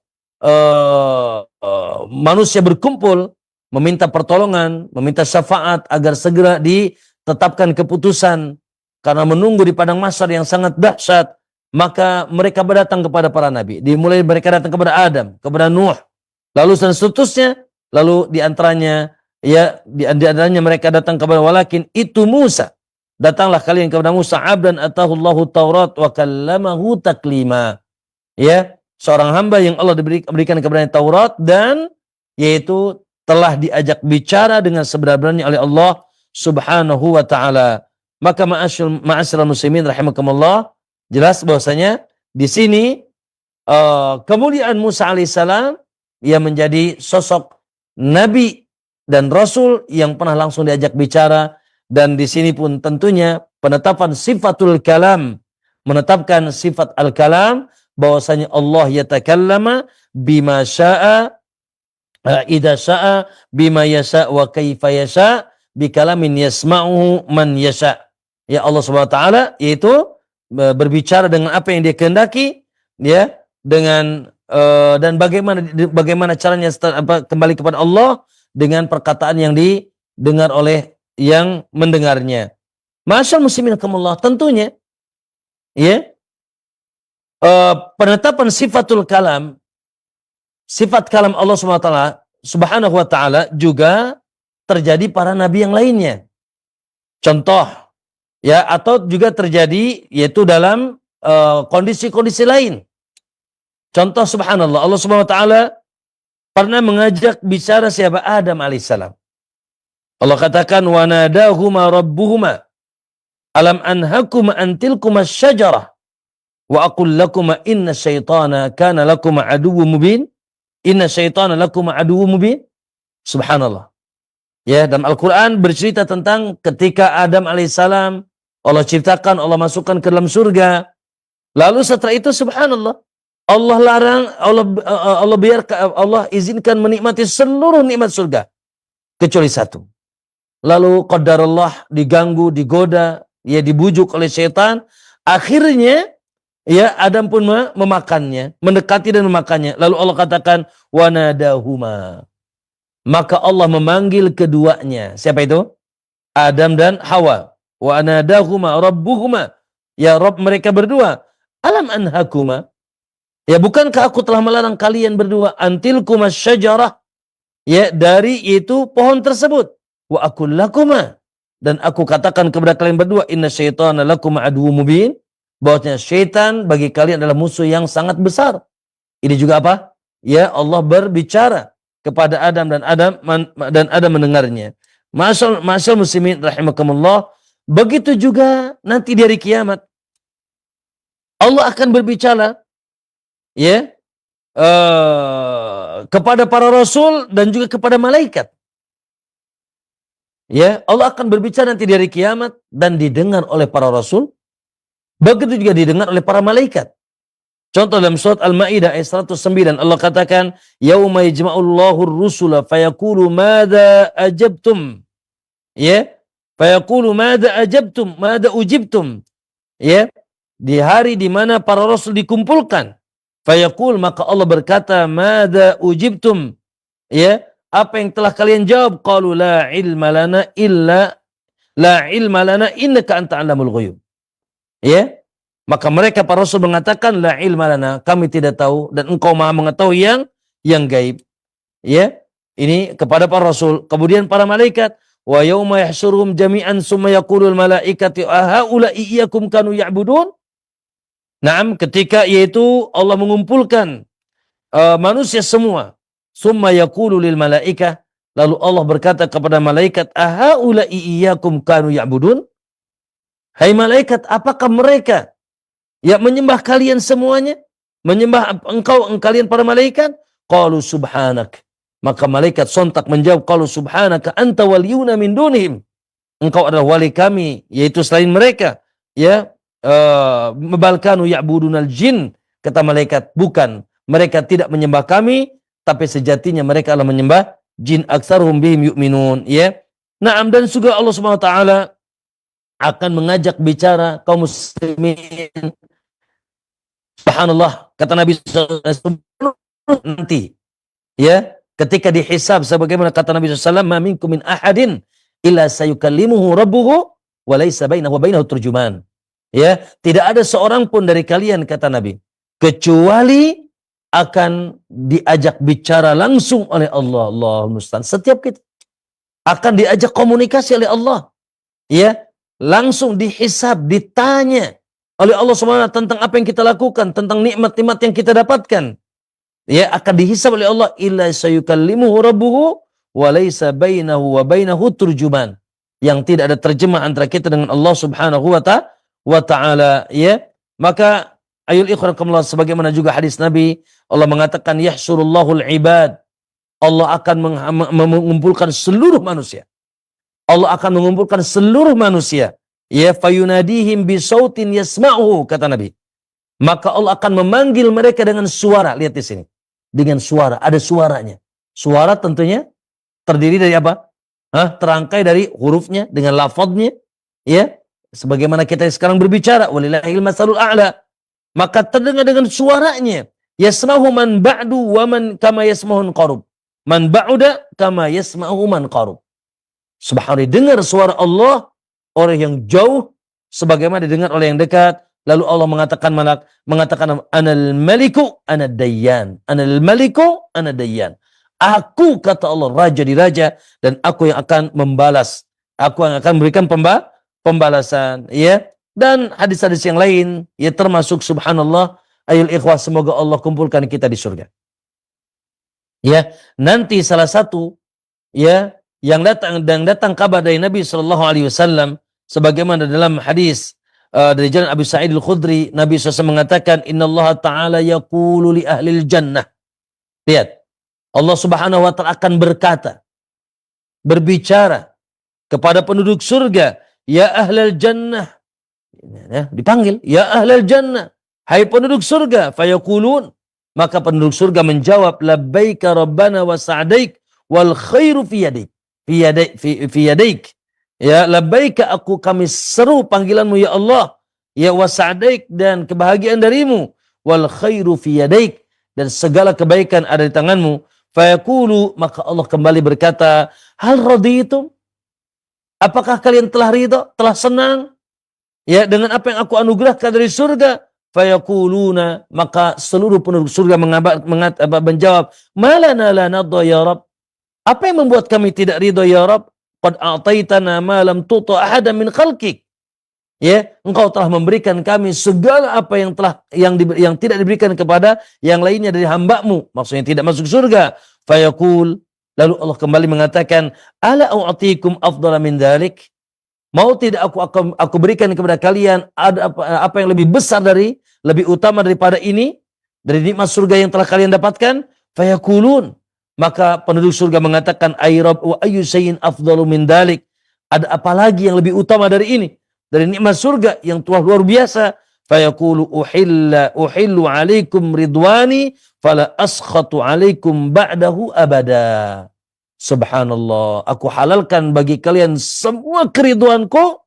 manusia berkumpul meminta pertolongan, meminta syafaat agar segera ditetapkan keputusan karena menunggu di padang mahsyar yang sangat dahsyat, maka mereka berdatang kepada para nabi. Dimulai mereka datang kepada Adam, kepada Nuh, lalu seterusnya, lalu di antaranya mereka datang kepada walakin itu Musa. Datanglah kalian kepada Musa, abdan atahullahu Taurat wa kallamahu taklima. Ya, seorang hamba yang Allah berikan kepadanya Taurat dan yaitu telah diajak bicara dengan sebenar-benarnya oleh Allah Subhanahu wa taala. Maka ma'asyiral muslimin rahimakumullah, jelas bahwasanya di sini kemuliaan Musa alaihissalam ia menjadi sosok nabi dan rasul yang pernah langsung diajak bicara. Dan di sini pun tentunya penetapan sifatul kalam, menetapkan sifat al-kalam, bahwasanya Allah yatakallama bima syaa, idza syaa, bima yasha wa kaifa yasha, bi kalamin yasma'uhu man yasha. Ya, Allah Subhanahu wa taala yaitu berbicara dengan apa yang Dia kehendaki, ya, dengan dan bagaimana caranya kembali kepada Allah dengan perkataan yang didengar oleh yang mendengarnya. Ma'asyiral muslimin rahimakumullah, tentunya ya, penetapan sifatul kalam, sifat kalam Allah Subhanahu wa taala juga terjadi para nabi yang lainnya. Contoh ya, atau juga terjadi yaitu dalam kondisi-kondisi lain. Contoh, subhanallah, Allah Subhanahu wa taala pernah mengajak bicara siapa? Adam alaihissalam. Allah katakan wa nadahuma rabbuhuma alam anhakuma an tilkuma syajarah wa aqul lakuma inna syaitana kana lakuma aduwwum mubin, inna syaitana lakuma aduwwum mubin. Subhanallah. Ya, dalam Al-Qur'an bercerita tentang ketika Adam alaihissalam Allah ciptakan, Allah masukkan ke dalam surga. Lalu setelah itu subhanallah, Allah larang, Allah izinkan menikmati seluruh nikmat surga kecuali satu. Lalu qadarullah diganggu, digoda, ya dibujuk oleh syaitan. Akhirnya ya Adam pun memakannya, mendekati dan memakannya. Lalu Allah katakan wanadahuma. Maka Allah memanggil keduanya. Siapa itu? Adam dan Hawa. Wanadahuma rabbuhuma. Ya Rabb mereka berdua. Alam anhakuma. Ya, bukankah aku telah melarang kalian berdua antilkuma syajarah, ya, dari itu pohon tersebut. Wa aqul lakuma, dan aku katakan kepada kalian berdua inna syaitana lakum aduwwum mubin, bahwasanya syaitan bagi kalian adalah musuh yang sangat besar. Ini juga apa? Ya, Allah berbicara kepada Adam dan Adam mendengarnya. Ma'asyiral muslimin rahimakumullah, begitu juga nanti di hari kiamat Allah akan berbicara ya kepada para rasul dan juga kepada malaikat. Ya, Allah akan berbicara nanti di hari kiamat dan didengar oleh para rasul, begitu juga didengar oleh para malaikat. Contoh dalam surat Al-Maidah ayat 109, Allah katakan, "Yauma yajma'ullahu ar-rusula fayaqulu madza ajabtum." Ya, fayaqulu madza ajabtum, madza ujibtum. Ya, di hari di mana para rasul dikumpulkan, fayaqul, maka Allah berkata, madza ujibtum. Ya, apa yang telah kalian jawab? Qalu la ilma lana innaka anta alamul ghuyub. Ya, maka mereka para rasul mengatakan la ilma lana, kami tidak tahu dan engkau maha mengetahui yang gaib. Ya, ini kepada para rasul. Kemudian para malaikat, wa yauma yahsyuruhum jami'an summa yaqulul malaikatu ahaula iyyakum kanu ya'budun. Naam, ketika yaitu Allah mengumpulkan manusia semua, summa yaqulu lil malaikah, lalu Allah berkata kepada malaikat, ahaula iyyakum kanu ya'budun. Hai malaikat, apakah mereka yang menyembah kalian semuanya? Menyembah kalian para malaikat? Qalu subhanak. Maka malaikat sontak menjawab, qalu subhanaka anta waliyuna min dunihim. Engkau adalah wali kami, yaitu selain mereka. Ya, balkanu ya'budunal jin. Kata malaikat, bukan, mereka tidak menyembah kami, tapi sejatinya mereka adalah menyembah jin. Aktsaruhum bihim yu'minun. Ya. Naam, dan juga Allah Subhanahu wa taala akan mengajak bicara kaum muslimin. Subhanallah, kata Nabi SAW, nanti ya ketika dihisab sebagaimana kata Nabi SAW, ma minkum min ahadin illa sayukallimuhu rabbuhu wa laisa bainahu wa bainahu turjuman. Ya, tidak ada seorang pun dari kalian, kata Nabi, kecuali akan diajak bicara langsung oleh Allah. Allahul musta'an. Setiap kita akan diajak komunikasi oleh Allah. Ya, langsung dihisab, ditanya oleh Allah SWT tentang apa yang kita lakukan, tentang nikmat-nikmat yang kita dapatkan. Ya, akan dihisab oleh Allah, illa sayukallimuhu rabbuhu wa laisa bainahu wa bainahu turjuman. Yang tidak ada terjemah antara kita dengan Allah Subhanahu wa ta'ala, ya. Maka ayul ikhwanakumullah, sebagaimana juga hadis Nabi, Allah mengatakan yahsyurullahul ibad. Allah akan mengumpulkan seluruh manusia. Allah akan mengumpulkan seluruh manusia. Ya, fayunadihim bisautin yasma'uhu, kata Nabi. Maka Allah akan memanggil mereka dengan suara. Lihat di sini. Dengan suara, ada suaranya. Suara tentunya terdiri dari apa? Terangkai dari hurufnya, dengan lafadznya, ya. Sebagaimana kita sekarang berbicara, walillahil masalul a'la. Maka terdengar dengan suaranya. Yasma'uhu man ba'du wa man kama yasma'uhun qarub. Man ba'uda kama yasma'uhu man qarub. Subhanallah, dengar suara Allah orang yang jauh sebagaimana didengar oleh yang dekat. Lalu Allah mengatakan anal maliku anad dayyan. Anal maliku anad dayyan. Aku, kata Allah, raja di raja, dan aku yang akan membalas. Aku yang akan memberikan pembalasan, ya. Dan hadis-hadis yang lain, ya, termasuk subhanallah, ayul ikhwah, semoga Allah kumpulkan kita di surga. Ya, nanti salah satu, ya, yang datang kabar dari Nabi Shallallahu Alaihi Wasallam, sebagaimana dalam hadis dari jalan Abu Sa'id Al-Khudri, Nabi SAW mengatakan, Inna Allah Ta'ala yaqulu li ahlil jannah. Lihat, Allah Subhanahu Wa Ta'ala akan berbicara kepada penduduk surga, ya ahlal jannah, ya, dipanggil, ya ahlal jannah, hai penduduk surga, fayaqulun, maka penduduk surga menjawab, labbaika rabbana wa sa'daik wal khairu fi yadaik, ya, labbaika, kami seru panggilanmu ya Allah, ya, wa sa'daik, dan kebahagiaan darimu, wal khairu fi yadaik, dan segala kebaikan ada di tanganmu. Fayaqulu, maka Allah kembali berkata, hal raditum, apakah kalian telah ridha, telah senang, ya, dengan apa yang aku anugerahkan dari surga? Fayaquluna, maka seluruh penduduk surga menjawab, malana la nadha ya Rabb, apa yang membuat kami tidak ridha ya Rabb? Qad a'taitana ma lam tuta ahadan min khalqik, ya, engkau telah memberikan kami segala apa yang tidak diberikan kepada yang lainnya dari hamba-Mu, maksudnya tidak masuk surga. Fayaqul, lalu Allah kembali mengatakan, ala a'tikum afdala min dzalik, mau tidak aku berikan kepada kalian ada apa yang lebih besar lebih utama daripada ini, dari nikmat surga yang telah kalian dapatkan? Fayaqulun, maka penduduk surga mengatakan, ay Rabb, wa ayyu shay'in afdalu min dzalik, ada apa lagi yang lebih utama dari ini, dari nikmat surga yang telah luar biasa? Fayaqulu uhillu alaikum ridwani fala askhatu alaikum ba'dahu abada. Subhanallah, aku halalkan bagi kalian semua keriduanku,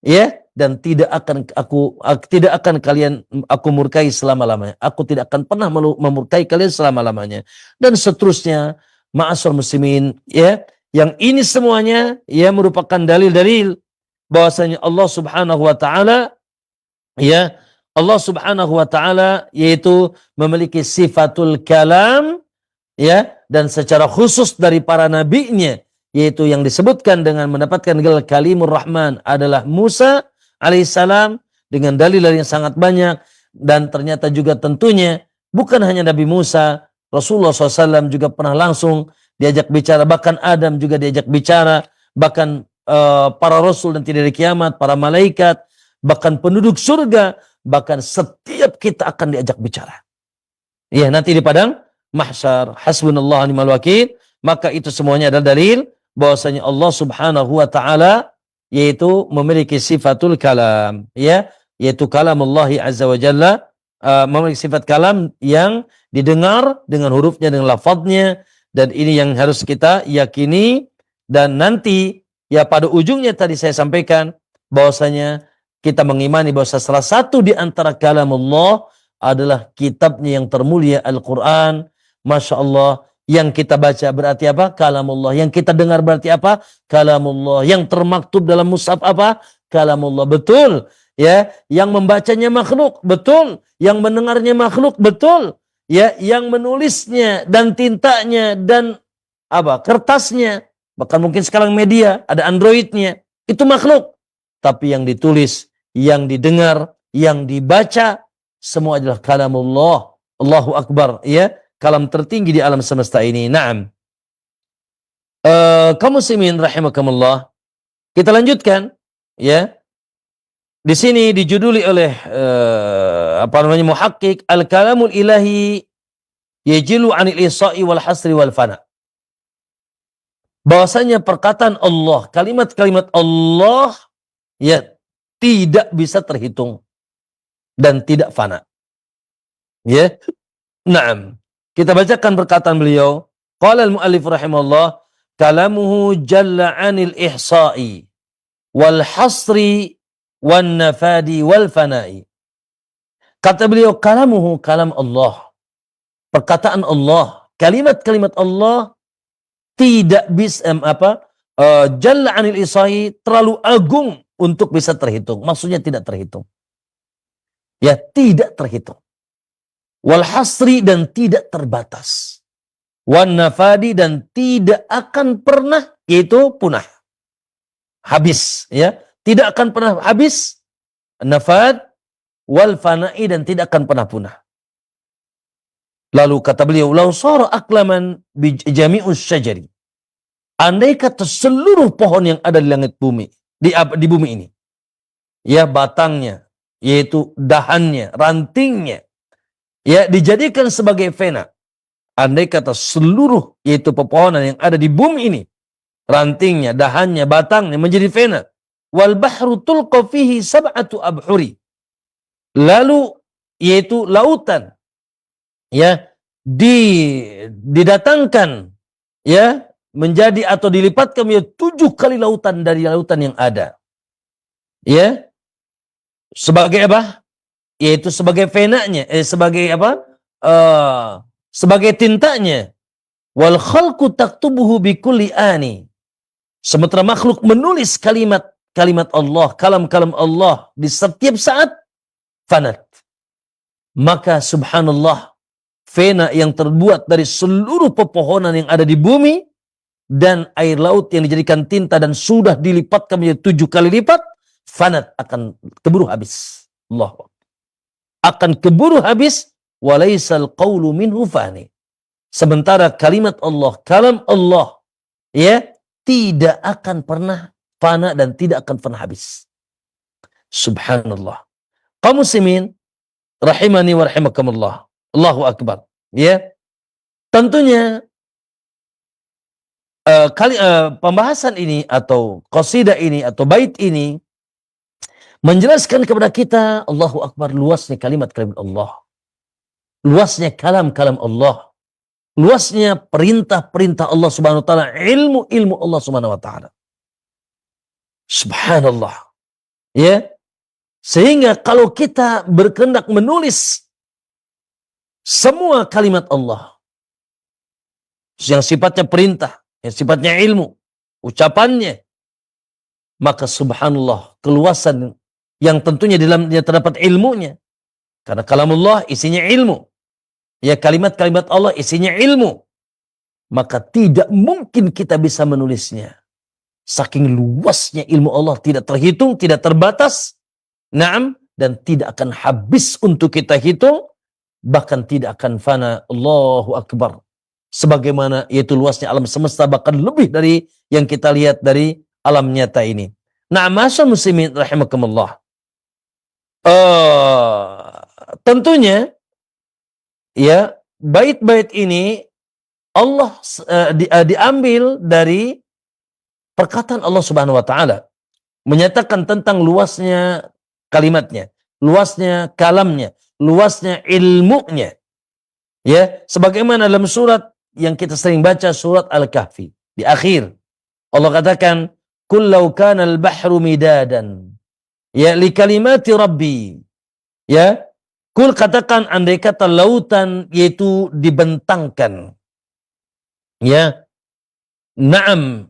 ya, dan tidak akan kalian aku murkai selama-lamanya. Aku tidak akan pernah memurkai kalian selama-lamanya. Dan seterusnya, ma'asyiral muslimin, ya, yang ini semuanya, ya, merupakan dalil-dalil bahwasanya Allah Subhanahu wa taala, ya, Allah Subhanahu wa taala yaitu memiliki sifatul kalam, ya, dan secara khusus dari para nabinya, yaitu yang disebutkan dengan mendapatkan gelar Kalimur Rahman adalah Musa alaihissalam, dengan dalil yang sangat banyak. Dan ternyata juga tentunya bukan hanya Nabi Musa, Rasulullah SAW juga pernah langsung diajak bicara, bahkan Adam juga diajak bicara, bahkan para rasul dan tidak di kiamat, para malaikat, bahkan penduduk surga, bahkan setiap kita akan diajak bicara. Ya, nanti di padang mahsyar, hasbunallah ni'mal wakil. Maka itu semuanya adalah dalil bahwasanya Allah Subhanahu wa taala yaitu memiliki sifatul kalam, ya, yaitu kalamullah azza wa jalla, memiliki sifat kalam yang didengar dengan hurufnya, dengan lafadznya, dan ini yang harus kita yakini. Dan nanti, ya, pada ujungnya tadi saya sampaikan bahwasanya kita mengimani bahwa salah satu di antara kalamullah adalah kitabnya yang termulia Al-Quran. Masya Allah, yang kita baca berarti apa? Kalamullah. Yang kita dengar berarti apa? Kalamullah. Yang termaktub dalam mushaf apa? Kalamullah. Betul. Ya, yang membacanya makhluk, betul. Yang mendengarnya makhluk, betul. Ya, yang menulisnya dan tintanya dan apa? Kertasnya, bahkan mungkin sekarang media ada Androidnya, itu makhluk. Tapi yang ditulis, yang didengar, yang dibaca, semua adalah kalamullah. Allahu Akbar, ya. Kalam tertinggi di alam semesta ini. Naam. Kaum muslimin rahimakumullah. Kita lanjutkan, ya. Di sini dijuduli oleh muhakkik, al-kalamul ilahi yajilu 'anil isa'i wal hasri wal fana. Bahwasanya perkataan Allah, kalimat-kalimat Allah ya tidak bisa terhitung dan tidak fana. Ya. Naam. Kita bacakan perkataan beliau. Qala al-muallif rahimahullah, kalamuhu jalla 'anil ihsa'i wal hasri wan nafadi wal fana'i. Kata beliau, kalamuhu, kalam Allah. Perkataan Allah, kalimat-kalimat Allah tidak bisa jalla 'anil ihsa'i, terlalu agung untuk bisa terhitung. Maksudnya tidak terhitung. Ya, tidak terhitung. Wal hasri, dan tidak terbatas. Wan nafadi, dan tidak akan pernah, yaitu punah. Habis, ya. Tidak akan pernah habis. Nafad wal fana'i, dan tidak akan pernah punah. Lalu kata beliau, lau sara aklaman bi jami'us syajari. Andai kata seluruh pohon yang ada di langit bumi, di bumi ini, ya, batangnya, yaitu dahannya, rantingnya, ya, dijadikan sebagai fena. Andai kata seluruh, yaitu pepohonan yang ada di bumi ini, rantingnya, dahannya, batangnya menjadi fena. Wal bahru tulqa fihi sab'atu abhuri. Lalu, yaitu lautan, ya, didatangkan, ya, menjadi atau dilipatkan menjadi 7 kali lautan dari lautan yang ada. Ya. Sebagai apa? Yaitu sebagai fenanya, sebagai apa? Sebagai tintanya. Wal khalqu taktubuhu bikulli ani. Sementara makhluk menulis kalimat Allah, kalam-kalam Allah di setiap saat fanat. Maka subhanallah, fena yang terbuat dari seluruh pepohonan yang ada di bumi dan air laut yang dijadikan tinta dan sudah dilipatkan menjadi 7 kali lipat, fanat, akan keburu habis. Allah akan keburu habis. Walaisal qawlu minhu fani. Sementara kalimat Allah, kalam Allah, ya, tidak akan pernah fana dan tidak akan pernah habis. Subhanallah. Kaum muslimin rahimani wa rahimakumullah. Allahu akbar. Ya. Tentunya pembahasan ini atau qasidah ini atau bait ini menjelaskan kepada kita, Allahu akbar, luasnya kalimat-kalimat Allah. Luasnya kalam-kalam Allah. Luasnya perintah-perintah Allah Subhanahu wa taala, ilmu-ilmu Allah Subhanahu wa taala. Subhanallah. Ya. Sehingga kalau kita berkehendak menulis semua kalimat Allah yang sifatnya perintah, yang sifatnya ilmu, ucapannya, maka subhanallah, keluasan yang tentunya di dalamnya terdapat ilmunya. Karena kalamullah isinya ilmu. Ya, kalimat-kalimat Allah isinya ilmu. Maka tidak mungkin kita bisa menulisnya. Saking luasnya ilmu Allah, tidak terhitung, tidak terbatas. Naam, dan tidak akan habis untuk kita hitung. Bahkan tidak akan fana. Allahu akbar. Sebagaimana yaitu luasnya alam semesta, bahkan lebih dari yang kita lihat dari alam nyata ini. Nah, ma'asyar muslimin rahimakumullah. Tentunya, ya, bait-bait ini Allah diambil dari perkataan Allah Subhanahu wa taala, menyatakan tentang luasnya kalimatnya, luasnya kalamnya, luasnya ilmunya. Ya, sebagaimana dalam surat yang kita sering baca, surat Al-Kahfi, di akhir Allah katakan, "Qul law kana al-bahru midadan Ya, li kalimati rabbi. Ya, kul katakan andai kata lautan yaitu dibentangkan. Ya, na'am,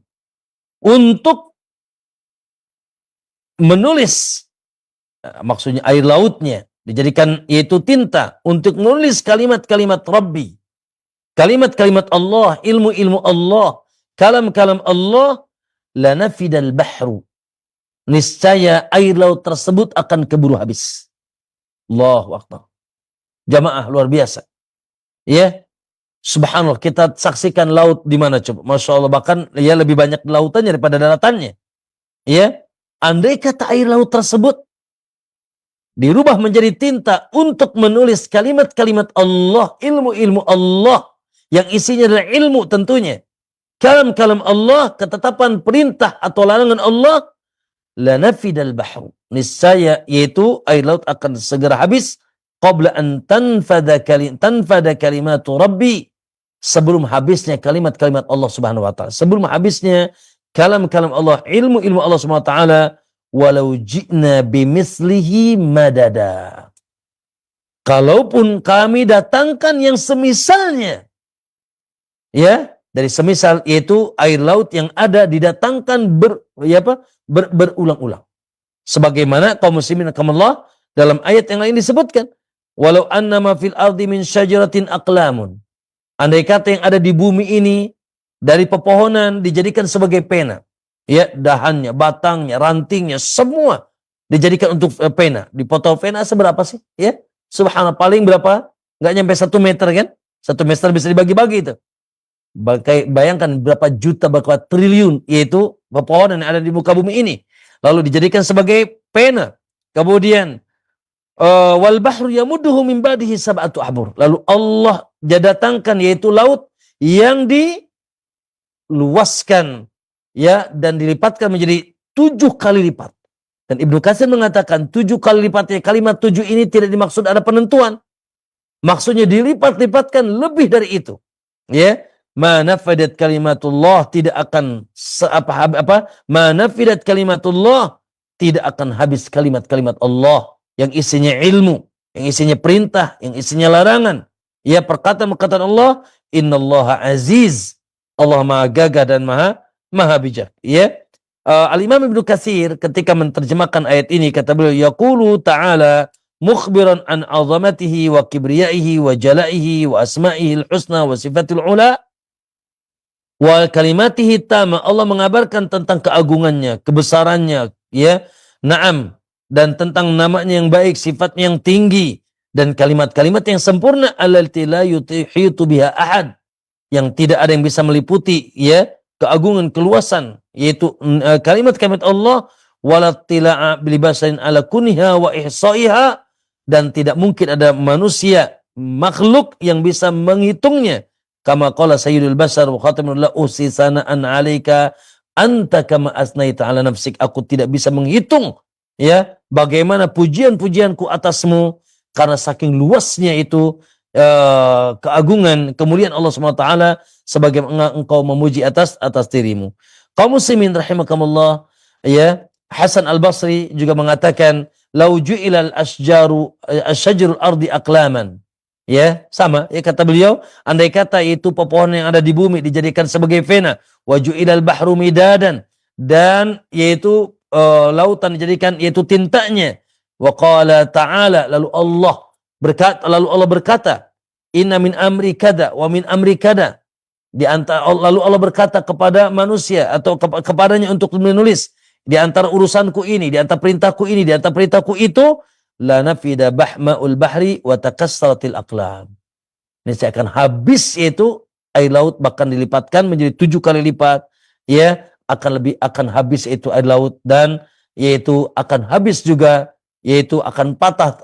untuk menulis, maksudnya air lautnya dijadikan yaitu tinta untuk menulis kalimat-kalimat Rabbi, kalimat-kalimat Allah, ilmu-ilmu Allah, kalam-kalam Allah, lanafidal bahru, niscaya air laut tersebut akan keburu habis. Allahu Akbar. Jamaah luar biasa. Ya, subhanallah, kita saksikan laut di mana coba. Masya Allah, bahkan ya lebih banyak lautannya daripada daratannya. Ya, andai kata air laut tersebut dirubah menjadi tinta untuk menulis kalimat-kalimat Allah, ilmu-ilmu Allah yang isinya adalah ilmu tentunya. Kalam-kalam Allah, ketetapan perintah atau larangan Allah, lanafidal bahru. Niscaya yaitu air laut akan segera habis qabla an tanfada kalimatu rabbi, sebelum habisnya kalimat-kalimat Allah Subhanahu wa taala, sebelum habisnya kalam-kalam Allah, ilmu-ilmu Allah Subhanahu wa taala, walau ji'na bimithlihi madada. Kalaupun kami datangkan yang semisalnya, ya, dari semisal yaitu air laut yang ada didatangkan berulang-ulang. Sebagaimana kaum muslimin rahimakumullah dalam ayat yang lain disebutkan, walau annama fil ardi min syajaratin aqlamun. Andai kata yang ada di bumi ini dari pepohonan dijadikan sebagai pena. Ya, dahannya, batangnya, rantingnya, semua dijadikan untuk pena. Dipotong pena seberapa sih? Ya, subhanallah, paling berapa? Nggak nyampe 1 meter kan? 1 meter bisa dibagi-bagi itu. Bayangkan berapa juta, berapa triliun, yaitu pepohonan yang ada di muka bumi ini. Lalu dijadikan sebagai pena. Kemudian wal bahru yamudduhu min ba'dihi sab'atu abhur. Lalu Allah datangkan yaitu laut yang diluaskan, ya, dan dilipatkan menjadi 7 kali lipat. Dan Ibnu Katsir mengatakan 7 kali lipatnya, kalimat 7 ini tidak dimaksud ada penentuan. Maksudnya dilipat-lipatkan lebih dari itu. Ya, manafadat kalimatullah, tidak akan manafadat kalimatullah, tidak akan habis kalimat-kalimat Allah yang isinya ilmu, yang isinya perintah, yang isinya larangan. Ya, perkataan-perkataan Allah, innallaha aziz, Allah maha gagah dan maha bijak. Ya, Al-Imam Ibnu Katsir ketika menerjemahkan ayat ini kata beliau, yaqulu ta'ala mukhbiran an azamatihi wa kibriyaihi wa jalaihi wa asma'ihi al-husna wa sifatil ula wa kalimatihi tama. Allah mengabarkan tentang keagungannya, kebesarannya, ya, na'am, dan tentang namanya yang baik, sifatnya yang tinggi, dan kalimat-kalimat yang sempurna, allati la yutihitu biha ahad, yang tidak ada yang bisa meliputi, ya, keagungan, keluasan, yaitu kalimat-kalimat Allah, walattila'a bilibasain ala kuniha wa ihsaiha, dan tidak mungkin ada manusia, makhluk yang bisa menghitungnya. Kama qala sayyidul bashar wa khatamul la usi sana'an 'alaika anta kama asnaita 'ala nafsik. Aku tidak bisa menghitung, ya, bagaimana pujian-pujianku atasmu, karena saking luasnya itu keagungan, kemuliaan Allah Subhanahu wa taala, sebagaimana engkau memuji atas dirimu. Kaum muslimin rahimakumullah, ya, Hasan Al-Basri juga mengatakan, lau ju'ilal asjarul ardi aqlaman. Ya, sama, ya, kata beliau, andai kata itu pepohonan yang ada di bumi dijadikan sebagai pena, wa ju'ilal bahru midadan, dan yaitu lautan dijadikan yaitu tintanya. Wa qala ta'ala, lalu Allah berkata, inna min amri kada wa min amri kada. Lalu Allah berkata kepada manusia atau kepadanya untuk menulis, di antara urusanku ini, di antara perintahku ini, di antara perintahku itu, la nafida bahma'ul bahri wa takassaratil aqlam. Ini saya akan habis, yaitu air laut bahkan dilipatkan menjadi 7 kali lipat, ya, akan habis itu air laut, dan yaitu akan habis juga, yaitu akan patah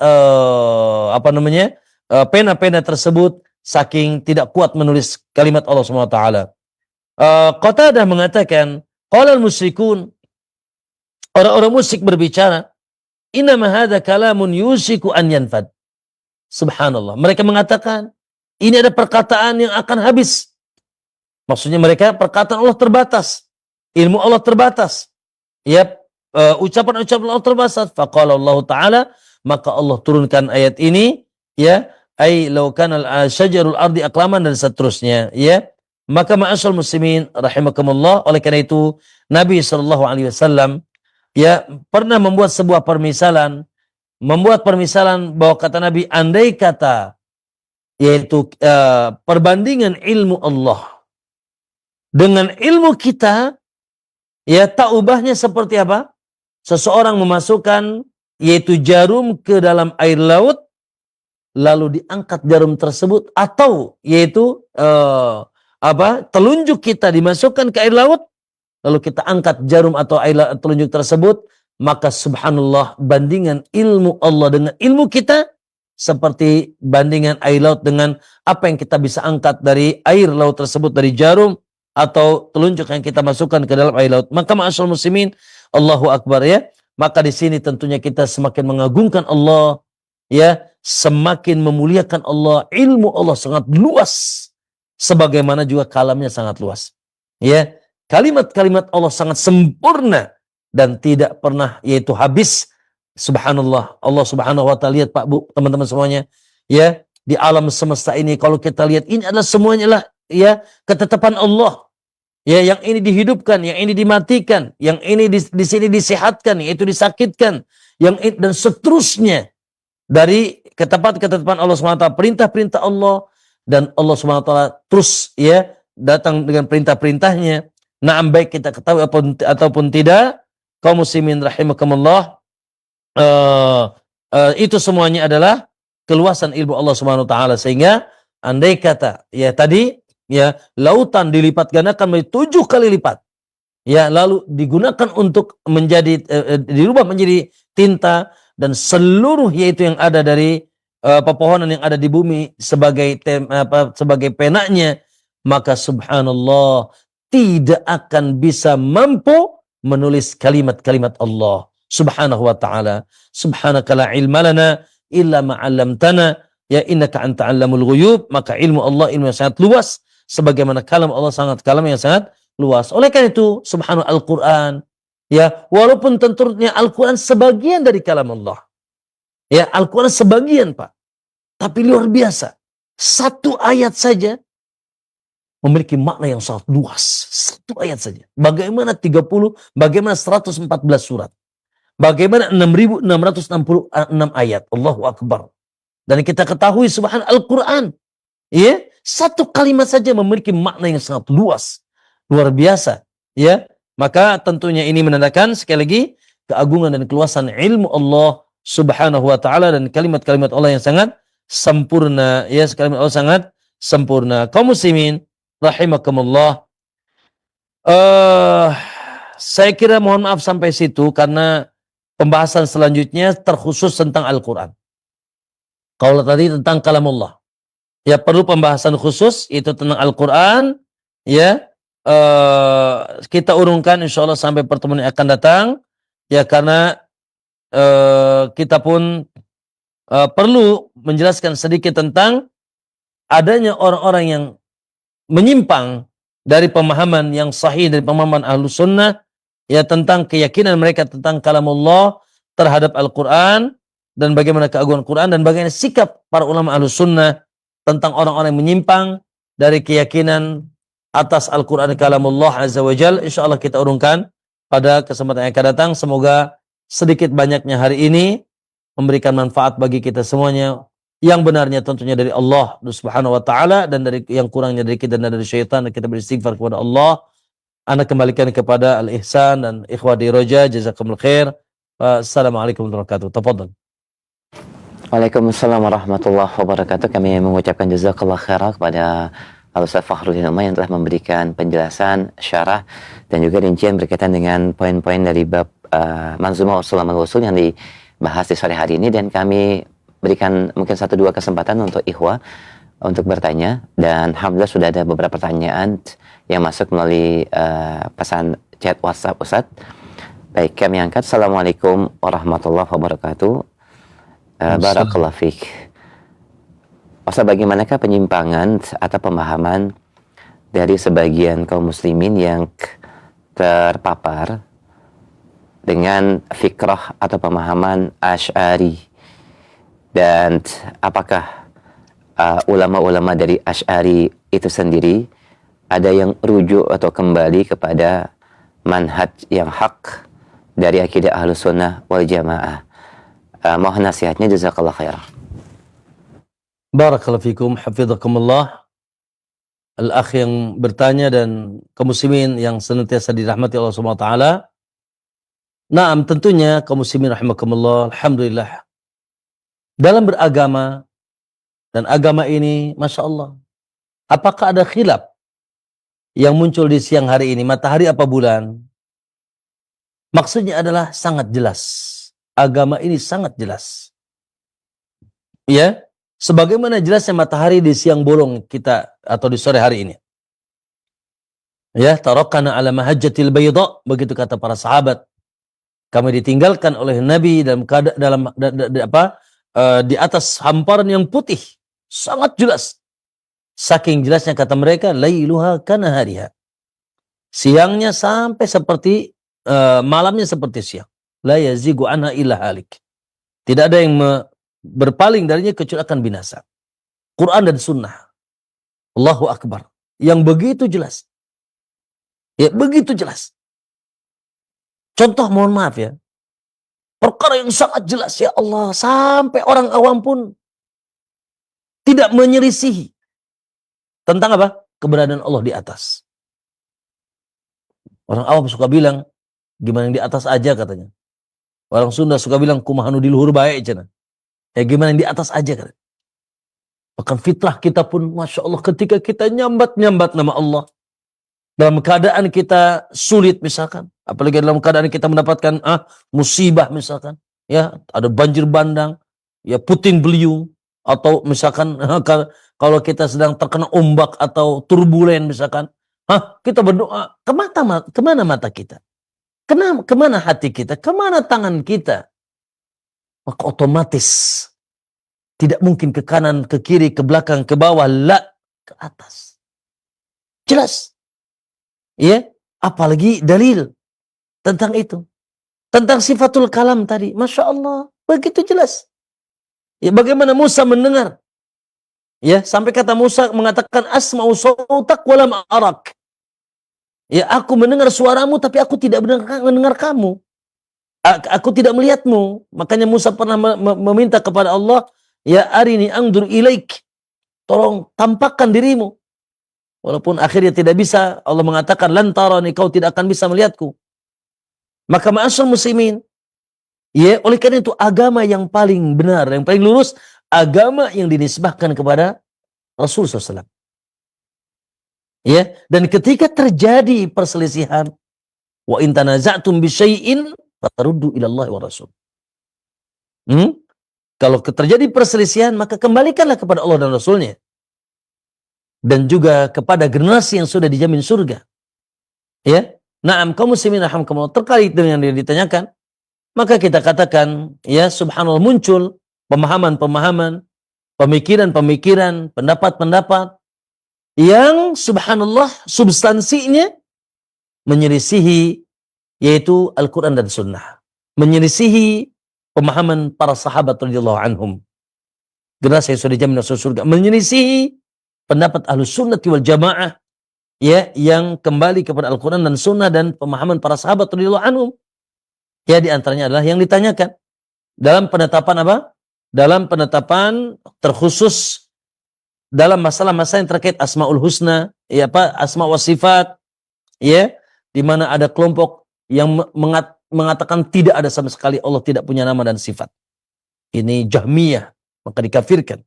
pena-pena tersebut saking tidak kuat menulis kalimat Allah Subhanahu wa taala. Qatadah mengatakan, qala al-musyrikun, orang-orang musyrik berbicara, innama hadza kalamun yusiku an yanfad. Subhanallah, mereka mengatakan ini ada perkataan yang akan habis. Maksudnya mereka, perkataan Allah terbatas, ilmu Allah terbatas. Ya, ucapan-ucapan Allah terbasar. Faqala Allah Ta'ala, maka Allah turunkan ayat ini, ya, ai law kana syajarul ardi aqlaman, dan seterusnya, ya. Maka ma'asyal muslimin rahimakumullah, oleh karena itu Nabi sallallahu alaihi wasallam ya pernah membuat sebuah permisalan, bahwa kata Nabi, andai kata, yaitu perbandingan ilmu Allah dengan ilmu kita, ya tak ubahnya seperti apa? Seseorang memasukkan yaitu jarum ke dalam air laut, lalu diangkat jarum tersebut, atau yaitu telunjuk kita dimasukkan ke air laut, lalu kita angkat jarum atau telunjuk tersebut, maka subhanallah, bandingan ilmu Allah dengan ilmu kita seperti bandingan air laut dengan apa yang kita bisa angkat dari air laut tersebut, dari jarum atau telunjuk yang kita masukkan ke dalam air laut. Maka ma'asyarul muslimin, Allahu Akbar, ya. Maka di sini tentunya kita semakin mengagungkan Allah, ya, semakin memuliakan Allah. Ilmu Allah sangat luas, sebagaimana juga kalamnya sangat luas. Ya, kalimat-kalimat Allah sangat sempurna dan tidak pernah yaitu habis. Subhanallah, Allah Subhanahu wa taala, lihat Pak Bu, teman-teman semuanya, ya, di alam semesta ini kalau kita lihat, ini adalah semuanya lah, ya, ketetapan Allah. Ya, yang ini dihidupkan, yang ini dimatikan, yang ini di sini disehatkan, yang itu disakitkan, yang ini, dan seterusnya dari ketetapan Allah SWT, perintah-perintah Allah, dan Allah SWT terus, ya, datang dengan perintah-perintahnya. Nah, baik kita ketahui ataupun tidak, kaum muslimin rahimakumullah, itu semuanya adalah keluasan ilmu Allah SWT. Sehingga andai kata, ya tadi, ya, lautan dilipat gandakan menjadi 7 kali lipat, ya, lalu digunakan untuk menjadi dirubah menjadi tinta, dan seluruh yaitu yang ada dari pepohonan yang ada di bumi sebagai sebagai penanya, maka subhanallah, tidak akan bisa mampu menulis kalimat-kalimat Allah Subhanahu wa ta'ala. Subhanaka la ilma lana illa ma 'allamtana, ya, innaka anta 'allamul ghuyub. Maka ilmu Allah ilmu yang sangat luas, sebagaimana kalam Allah kalam yang sangat luas. Oleh karena itu, subhanallah, Al-Quran, ya, walaupun tentunya Al-Quran sebagian dari kalam Allah, ya, Al-Quran sebagian, Pak, tapi luar biasa. Satu ayat saja memiliki makna yang sangat luas. Satu ayat saja. Bagaimana 114 surat. Bagaimana 6.666 ayat. Allahu Akbar. Dan kita ketahui subhanallah, Al-Quran, ya, satu kalimat saja memiliki makna yang sangat luas, luar biasa, ya. Maka tentunya ini menandakan sekali lagi keagungan dan keluasan ilmu Allah Subhanahu wa taala, dan kalimat-kalimat Allah yang sangat sempurna, ya, kalimat Allah sangat sempurna. Kaum muslimin rahimakumullah, saya kira mohon maaf sampai situ, karena pembahasan selanjutnya terkhusus tentang Al-Quran. Kalau tadi tentang kalamullah, ya, perlu pembahasan khusus itu tentang Al-Quran, ya. Kita urungkan insyaallah sampai pertemuan yang akan datang, ya, karena kita pun perlu menjelaskan sedikit tentang adanya orang-orang yang menyimpang dari pemahaman yang sahih, dari pemahaman Ahlus Sunnah, ya, tentang keyakinan mereka tentang kalamullah terhadap Al-Quran, dan bagaimana keagungan Quran, dan bagaimana sikap para ulama Ahlus Sunnah tentang orang-orang yang menyimpang dari keyakinan atas Al-Quran kalamullah azza wa jal. InsyaAllah kita urungkan pada kesempatan yang akan datang. Semoga sedikit banyaknya hari ini memberikan manfaat bagi kita semuanya. Yang benarnya tentunya dari Allah Subhanahu wa ta'ala, dan dari yang kurangnya dari kita dan dari syaitan, dan kita beristighfar kepada Allah. Ana kembalikan kepada Al-Ihsan dan ikhwah di Roja. Jazakumullah khair. Assalamualaikum warahmatullahi wabarakatuh. Tafadhal. Waalaikumsalam warahmatullahi wabarakatuh. Kami mengucapkan jazakallah khairah kepada Al-Ustaz Fakhruddin Umar yang telah memberikan penjelasan, syarah, dan juga rincian berkaitan dengan poin-poin dari bab Manzumah Ushul Usul yang dibahas di sore hari ini. Dan kami berikan mungkin 1-2 kesempatan untuk ikhwah untuk bertanya, dan alhamdulillah sudah ada beberapa pertanyaan yang masuk melalui pesan chat WhatsApp Ustaz. Baik, kami angkat. Assalamualaikum warahmatullahi wabarakatuh. Barakallahu fiik. Ustaz, bagaimanakah penyimpangan atau pemahaman dari sebagian kaum muslimin yang terpapar dengan fikrah atau pemahaman Asy'ari, dan apakah ulama-ulama dari Asy'ari itu sendiri ada yang rujuk atau kembali kepada manhaj yang hak dari akidah Ahlus Sunnah wal Jamaah. Mohon nasihatnya, jazakallah khairan. Barakallahu fikum, hafizakumullah. Al-akh yang bertanya dan kaum muslimin yang senantiasa dirahmati Allah Subhanahu wa taala. Naam, tentunya kaum muslimin rahimakumullah, alhamdulillah. Dalam beragama dan agama ini, Masya Allah, apakah ada khilaf yang muncul di siang hari ini, matahari apa bulan? Maksudnya adalah sangat jelas. Agama ini sangat jelas. Ya, sebagaimana jelasnya matahari di siang bolong kita atau di sore hari ini. Ya, tarakana ala mahajjatil bayda, begitu kata para sahabat. Kami ditinggalkan oleh Nabi di atas hamparan yang putih, sangat jelas. Saking jelasnya kata mereka, lailuha kanahariha. Siangnya sampai seperti malamnya seperti siang. La yazigu anha illa halik. Tidak ada yang berpaling darinya kecuali akan binasa. Quran dan sunnah. Allahu Akbar. Yang begitu jelas. Ya, begitu jelas. Contoh, mohon maaf ya. Perkara yang sangat jelas, ya Allah. Sampai orang awam pun tidak menyelisihi. Tentang apa? Keberadaan Allah di atas. Orang awam suka bilang, gimana yang di atas aja katanya. Orang Sunda suka bilang, kumahanu di luhur baik. Ya gimana yang di atas aja katanya. Bahkan fitrah kita pun, Masya Allah, ketika kita nyambat-nyambat nama Allah. Dalam keadaan kita sulit misalkan. Apalagi dalam keadaan kita mendapatkan musibah misalkan. Ya, ada banjir bandang. Ya, puting beliung. Atau misalkan kalau kita sedang terkena ombak atau turbulen misalkan. Kita berdoa. Kemana mata kita? Kemana hati kita? Kemana tangan kita? Maka otomatis tidak mungkin ke kanan, ke kiri, ke belakang, ke bawah. La, ke atas. Jelas. Ya, apalagi dalil tentang itu. Tentang sifatul kalam tadi. Masya Allah, begitu jelas. Ya, bagaimana Musa mendengar. Ya, sampai kata Musa mengatakan, asma'u sautak walam arak. Ya, aku mendengar suaramu tapi aku tidak mendengar kamu. Aku tidak melihatmu. Makanya Musa pernah meminta kepada Allah, ya arini angdur ilaik. Tolong tampakkan dirimu. Walaupun akhirnya tidak bisa, Allah mengatakan, lantarani, kau tidak akan bisa melihatku. Maka ma'asyar muslimin, ya, oleh karena itu agama yang paling benar, yang paling lurus, agama yang dinisbahkan kepada Rasul SAW. Ya, dan ketika terjadi perselisihan, wa in tanaza'tum bi syai'in faruddu ila Allah wa Rasul. Kalau terjadi perselisihan, maka kembalikanlah kepada Allah dan Rasulnya. Dan juga kepada generasi yang sudah dijamin surga. Ya, na'am, kaum muslimin rahimakumullah, terkait dengan yang ditanyakan, maka kita katakan, ya subhanallah, muncul pemahaman-pemahaman, pemikiran-pemikiran, pendapat-pendapat yang subhanallah substansinya menyelisihi yaitu Al-Quran dan Sunnah, menyelisihi pemahaman para sahabat radhiyallahu anhum, generasi yang sudah dijamin surga, menyelisihi pendapat Ahlus Sunnah wal Jamaah, ya, yang kembali kepada Al-Quran dan Sunnah dan pemahaman para sahabat radhiyallahu anhum. Ya, di antaranya adalah yang ditanyakan dalam penetapan apa? Dalam penetapan terkhusus dalam masalah-masalah yang terkait Asmaul Husna, ya asma wa sifat, ya, di mana ada kelompok yang mengatakan tidak ada sama sekali Allah tidak punya nama dan sifat. Ini Jahmiyah, maka dikafirkan,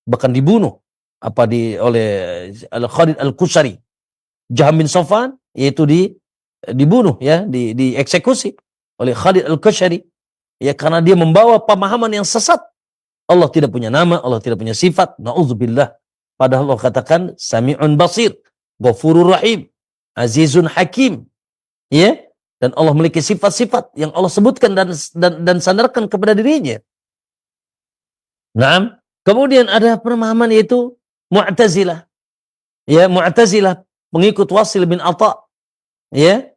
bahkan dibunuh oleh Al-Khalid Al-Qusari. Jahm bin Safwan yaitu dibunuh, ya, dieksekusi oleh Khalid Al-Qusari, ya, karena dia membawa pemahaman yang sesat. Allah tidak punya nama, Allah tidak punya sifat. Nauzubillah. Padahal Allah katakan Sami'un Basir, Ghafurur Rahim, Azizun Hakim. Ya, dan Allah memiliki sifat-sifat yang Allah sebutkan dan sandarkan kepada dirinya. Naam. Kemudian ada pemahaman yaitu Mu'tazilah. Ya, Mu'tazilah pengikut Wasil bin Atha. Ya.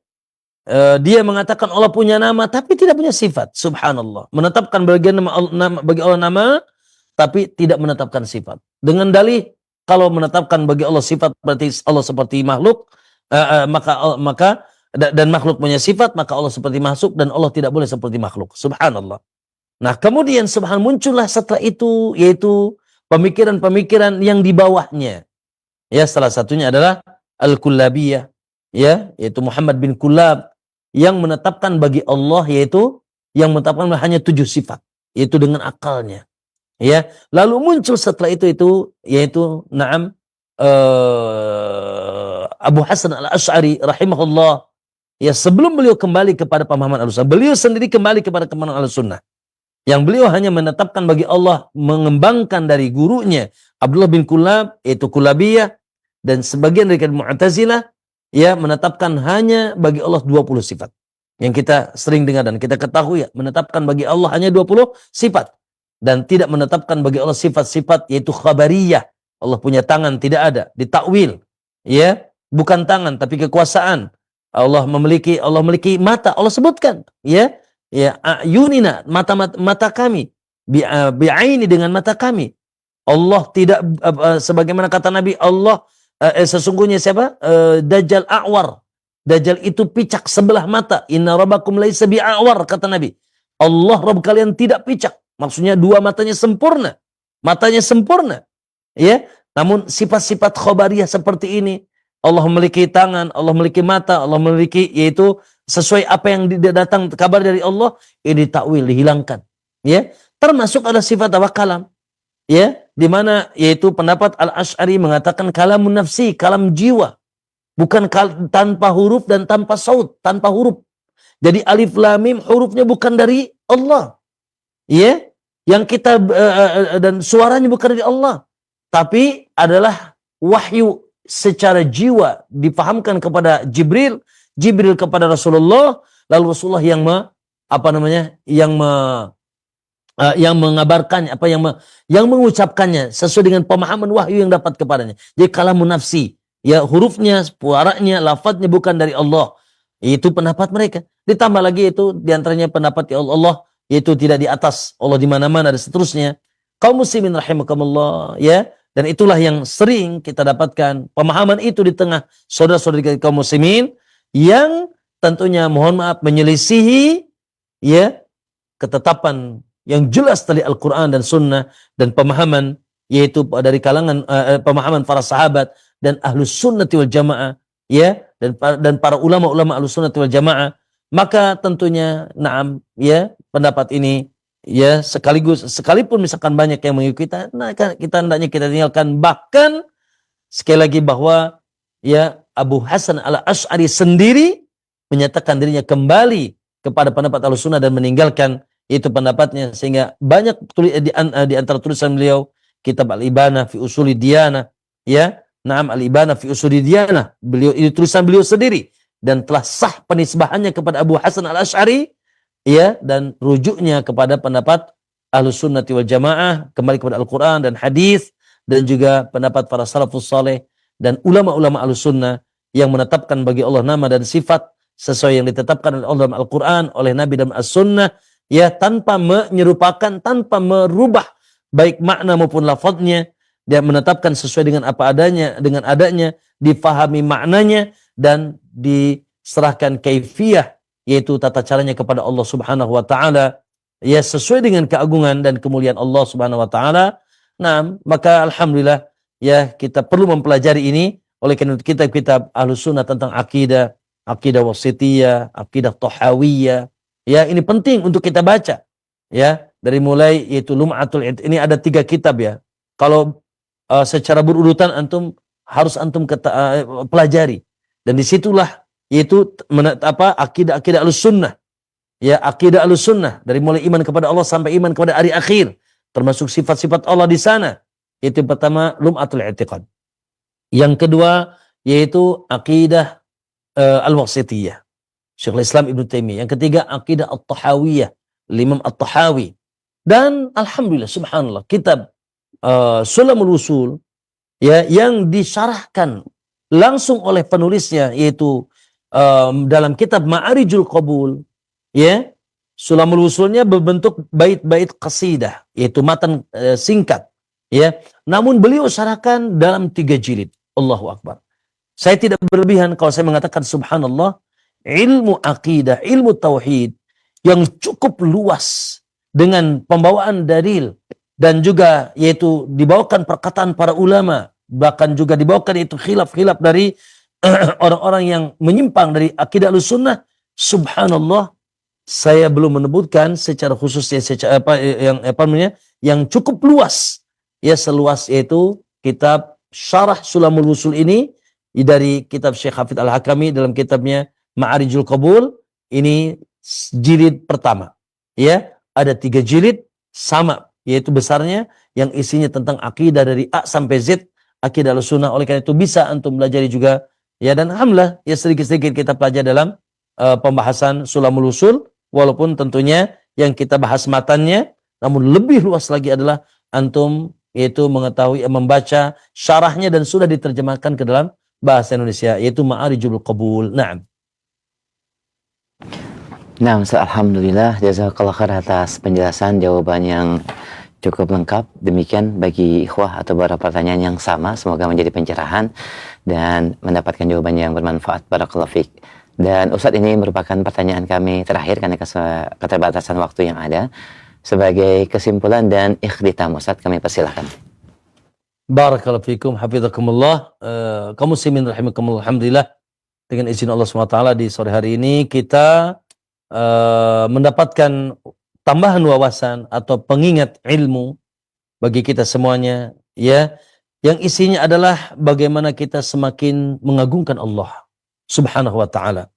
dia mengatakan Allah punya nama tapi tidak punya sifat. Subhanallah. Menetapkan bagian bagi Allah nama tapi tidak menetapkan sifat. Dengan dalih kalau menetapkan bagi Allah sifat berarti Allah seperti makhluk, dan makhluk punya sifat, maka Allah seperti makhluk dan Allah tidak boleh seperti makhluk. Subhanallah. Nah, kemudian muncullah setelah itu yaitu pemikiran-pemikiran yang di bawahnya. Ya, salah satunya adalah Al-Kullabiyah, ya, yaitu Muhammad bin Kullab yang menetapkan bagi Allah yaitu yang menetapkan hanya 7 sifat, yaitu dengan akalnya. Ya, lalu muncul setelah itu yaitu Abu Hasan Al-Asy'ari rahimahullah. Ya, sebelum beliau kembali kepada pemahaman Ahlussunnah, beliau sendiri kembali kepada pemahaman Ahlussunnah. Yang beliau hanya menetapkan bagi Allah, mengembangkan dari gurunya Abdullah bin Kullab, yaitu Kullabiyah, dan sebagian dari Mu'tazilah, ya, menetapkan hanya bagi Allah 20 sifat. Yang kita sering dengar dan kita ketahui, ya, menetapkan bagi Allah hanya 20 sifat. Dan tidak menetapkan bagi Allah sifat-sifat, yaitu khabariyah. Allah punya tangan, tidak ada. Ditakwil. Ya, bukan tangan, tapi kekuasaan. Allah memiliki mata, Allah sebutkan. Ya, ya, ayunina, mata kami, bi'aini, dengan mata kami. Allah tidak sebagaimana kata Nabi, Allah sesungguhnya siapa? Dajjal a'war. Dajjal itu picak sebelah mata. Inna rabbakum laisa bi'a'war, kata Nabi. Allah Rabb kalian tidak picak. Maksudnya dua matanya sempurna. Matanya sempurna. Ya, namun sifat-sifat khobariyah seperti ini, Allah memiliki tangan, Allah memiliki mata, Allah memiliki, yaitu sesuai apa yang datang kabar dari Allah, ini takwil, dihilangkan. Ya, termasuk ada sifat apa? Kalam. Ya, di mana yaitu pendapat Al-Asy'ari mengatakan kalamun nafsi, kalam jiwa. Bukan tanpa huruf dan tanpa saut, tanpa huruf. Jadi alif lam mim hurufnya bukan dari Allah. Ya, yang kita dan suaranya bukan dari Allah, tapi adalah wahyu secara jiwa dipahamkan kepada Jibril kepada Rasulullah, lalu Rasulullah yang mengabarkannya, yang mengucapkannya sesuai dengan pemahaman wahyu yang dapat kepadanya. Jadi kalamun nafsi, ya, hurufnya, suaranya, lafadznya bukan dari Allah. Itu pendapat mereka. Ditambah lagi itu diantaranya pendapat Allah yaitu tidak di atas, Allah di mana-mana, dan seterusnya. Kaum muslimin rahimakumullah, ya. Dan itulah yang sering kita dapatkan pemahaman itu di tengah saudara-saudari kaum muslimin yang tentunya mohon maaf menyelisihi, ya, ketetapan yang jelas dari Al-Quran dan Sunnah dan pemahaman yaitu dari kalangan pemahaman para sahabat dan Ahlus Sunnati wal Jamaah, ya, dan para ulama-ulama Ahlus Sunnati wal Jamaah. Maka tentunya ya, pendapat ini, ya, sekalipun misalkan banyak yang mengikuti kita, nah, kita hendaknya kita tinggalkan. Bahkan sekali lagi bahwa, ya, Abu Hasan Al-Asy'ari sendiri menyatakan dirinya kembali kepada pendapat Ahlussunnah dan meninggalkan itu pendapatnya, sehingga banyak di antara tulisan beliau kitab Al-Ibana fi Usuli Diyanah, ya, Al-Ibana fi Usuli Diyanah, beliau itu tulisan beliau sendiri dan telah sah penisbahannya kepada Abu Hasan Al-Asy'ari, ya, dan rujuknya kepada pendapat Ahlus Sunnati wal Jamaah, kembali kepada Al-Quran dan hadis, dan juga pendapat para salafus saleh dan ulama-ulama Ahlus Sunnah yang menetapkan bagi Allah nama dan sifat sesuai yang ditetapkan oleh Allah dalam Al-Quran, oleh Nabi dalam As-Sunnah, ya, tanpa menyerupakan, tanpa merubah baik makna maupun lafadznya. Dia menetapkan sesuai dengan apa adanya, dengan adanya, difahami maknanya, dan diserahkan kaifiyah, yaitu tata caranya kepada Allah Subhanahu wa taala, ya, sesuai dengan keagungan dan kemuliaan Allah Subhanahu wa taala. Nah, maka alhamdulillah, ya, kita perlu mempelajari ini oleh karena kitab-kitab Ahlus Sunnah tentang akidah wasitiyah, akidah tahawiyah. Ya, ini penting untuk kita baca. Ya, dari mulai yaitu Lum'atul ini ada 3 kitab, ya. Kalau secara berurutan harus pelajari. Dan disitulah yaitu akidah Ahlussunnah. Ya, akidah Ahlussunnah dari mulai iman kepada Allah sampai iman kepada hari akhir, termasuk sifat-sifat Allah di sana. Itu pertama Lum'atul I'tiqad. Yang kedua yaitu akidah Al-Wasitiyah, Syekhul Islam Ibnu Taimiyah. Yang ketiga akidah At-Tahawiyah, Imam At-Tahawi. Dan alhamdulillah subhanallah kitab Sulamul Usul, ya, yang disyarahkan langsung oleh penulisnya yaitu dalam kitab Ma'arijul Qabul, ya, Sulamul Wusulnya berbentuk bait-bait qasidah, yaitu matan singkat, ya. Namun beliau syarahkan dalam 3 jilid. Allahu Akbar. Saya tidak berlebihan kalau saya mengatakan subhanallah, ilmu akidah, ilmu tauhid yang cukup luas dengan pembawaan dalil dan juga yaitu dibawakan perkataan para ulama, bahkan juga dibawakan itu khilaf-khilaf dari orang-orang yang menyimpang dari akidah Ahlussunnah. Subhanallah, saya belum menyebutkan secara khusus yang cukup luas, ya, seluas yaitu kitab Syarah Sulamul Wusul ini dari kitab Syekh Hafidz Al-Hakami dalam kitabnya Ma'arijul Qabul. Ini jilid pertama, ya, ada 3 jilid sama, yaitu besarnya, yang isinya tentang akidah dari A sampai Z, akidah Ahlussunnah. Oleh karena itu bisa antum pelajari juga, ya, dan alhamdulillah ya sedikit-sedikit kita pelajari dalam pembahasan Sulamul Wusul, walaupun tentunya yang kita bahas matannya, namun lebih luas lagi adalah antum yaitu mengetahui, membaca syarahnya dan sudah diterjemahkan ke dalam bahasa Indonesia, yaitu Ma'arijul Qabul. Naam. Nah, alhamdulillah, jazakallah khair atas penjelasan, jawaban yang cukup lengkap. Demikian bagi ikhwah atau para pertanyaan yang sama, semoga menjadi pencerahan dan mendapatkan jawaban yang bermanfaat. Barakallahu fiik. Dan Ustadz, ini merupakan pertanyaan kami terakhir karena keterbatasan waktu yang ada. Sebagai kesimpulan dan ikhtitam, Ustadz, kami persilahkan. Barakallahu fikum, hafizakumullah. Kaum muslimin rahimakumullah. Alhamdulillah, dengan izin Allah SWT di sore hari ini kita mendapatkan tambahan wawasan atau pengingat ilmu bagi kita semuanya, ya, yang isinya adalah bagaimana kita semakin mengagungkan Allah Subhanahu wa taala,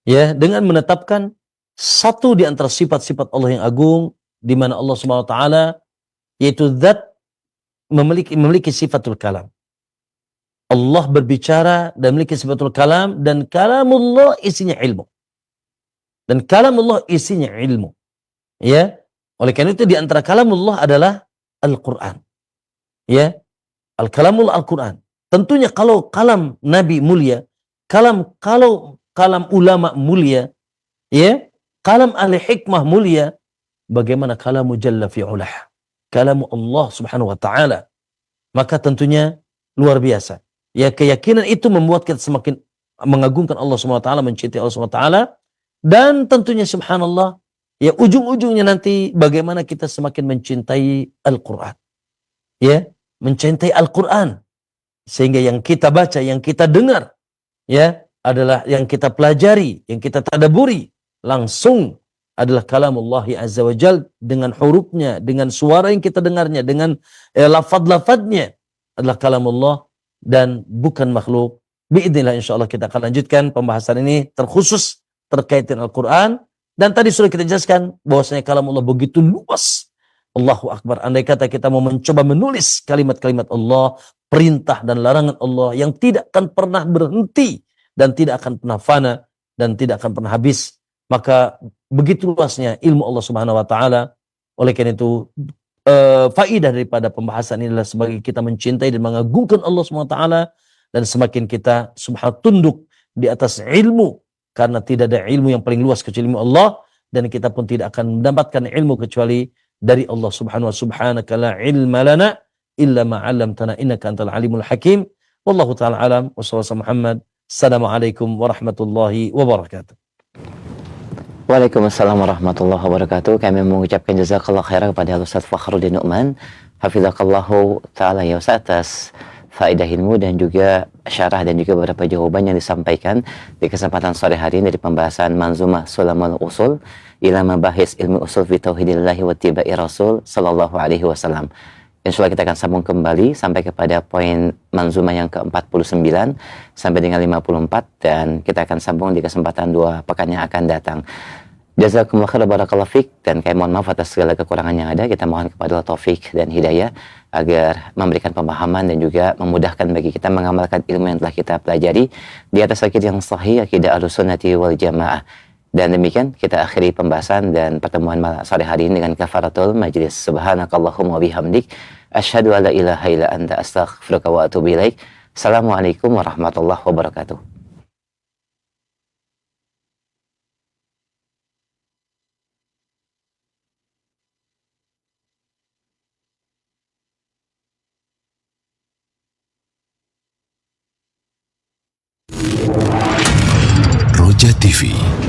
ya, dengan menetapkan satu di antara sifat-sifat Allah yang agung, di mana Allah Subhanahu wa taala yaitu zat memiliki sifatul kalam. Allah berbicara dan memiliki sifatul kalam, dan kalamullah isinya ilmu. Dan kalamullah isinya ilmu. Ya. Oleh karena itu di antara kalamullah adalah Al-Qur'an. Ya. Al-kalamullah Al-Qur'an. Tentunya kalau kalam nabi mulia, kalau kalam ulama mulia, ya, kalam ahli hikmah mulia, bagaimana kalamu jalla fi'ulah, kalamu Allah Subhanahu wa taala, maka tentunya luar biasa. Ya, keyakinan itu membuat kita semakin mengagungkan Allah Subhanahu wa taala, mencintai Allah Subhanahu wa taala, dan tentunya subhanallah, ya, ujung-ujungnya nanti bagaimana kita semakin mencintai Al-Qur'an. Ya, mencintai Al-Qur'an sehingga yang kita baca, yang kita dengar, ya, adalah yang kita pelajari, yang kita tadaburi langsung adalah kalamullah azza wa jal, dengan hurufnya, dengan suara yang kita dengarnya, dengan lafaz-lafaznya adalah kalamullah dan bukan makhluk. Biidznillah insyaallah kita akan lanjutkan pembahasan ini terkhusus terkait dengan Al-Qur'an, dan tadi sudah kita jelaskan bahwasanya kalamullah begitu luas. Allahu Akbar. Andai kata kita mau mencoba menulis kalimat-kalimat Allah, perintah dan larangan Allah yang tidak akan pernah berhenti dan tidak akan pernah fana dan tidak akan pernah habis, maka begitu luasnya ilmu Allah Subhanahu wa taala. Oleh karena itu faidah daripada pembahasan ini adalah sebagai kita mencintai dan mengagungkan Allah Subhanahu wa taala, dan semakin kita subhanallah tunduk di atas ilmu, karena tidak ada ilmu yang paling luas kecuali ilmu Allah, dan kita pun tidak akan mendapatkan ilmu kecuali dari Allah Subhanahu wa subhanaka la ilma lana illa ma 'allamtana innaka antal alimul hakim. Wallahu taala alam wa sallallahu Muhammad. Assalamualaikum warahmatullahi wabarakatuh. Waalaikumsalam warahmatullahi wabarakatuh. Kami mengucapkan jazakallah khairan kepada Ustaz Fakhruddin Nu'man, hafizakallahu taala, ya Ustaz, atas faedah ilmu dan juga syarah dan juga beberapa jawaban yang disampaikan di kesempatan sore hari ini dari pembahasan Manzumah Sulamul Usul ila mabahis ilmu usul fi tauhidillahi wa tibai rasul sallallahu alaihi wasallam. Insyaallah kita akan sambung kembali sampai kepada poin Manzumah yang ke-49 sampai dengan 54, dan kita akan sambung di kesempatan 2 pekan yang akan datang. Jazakumullah khairan, barakallahu fiik, dan kami mohon maaf atas segala kekurangan yang ada. Kita mohon kepada Allah taufik dan hidayah agar memberikan pemahaman dan juga memudahkan bagi kita mengamalkan ilmu yang telah kita pelajari di atas akidah yang sahih, akidah Ahlussunnati wal Jamaah. Dan demikian kita akhiri pembahasan dan pertemuan sore hari ini dengan kafaratul majlis. Subhanakallahumma wabihamdik, asyhadu alla ilaha illa anta, astaghfiruka wa atubu ilaik. Assalamualaikum warahmatullahi wabarakatuh. Roja TV.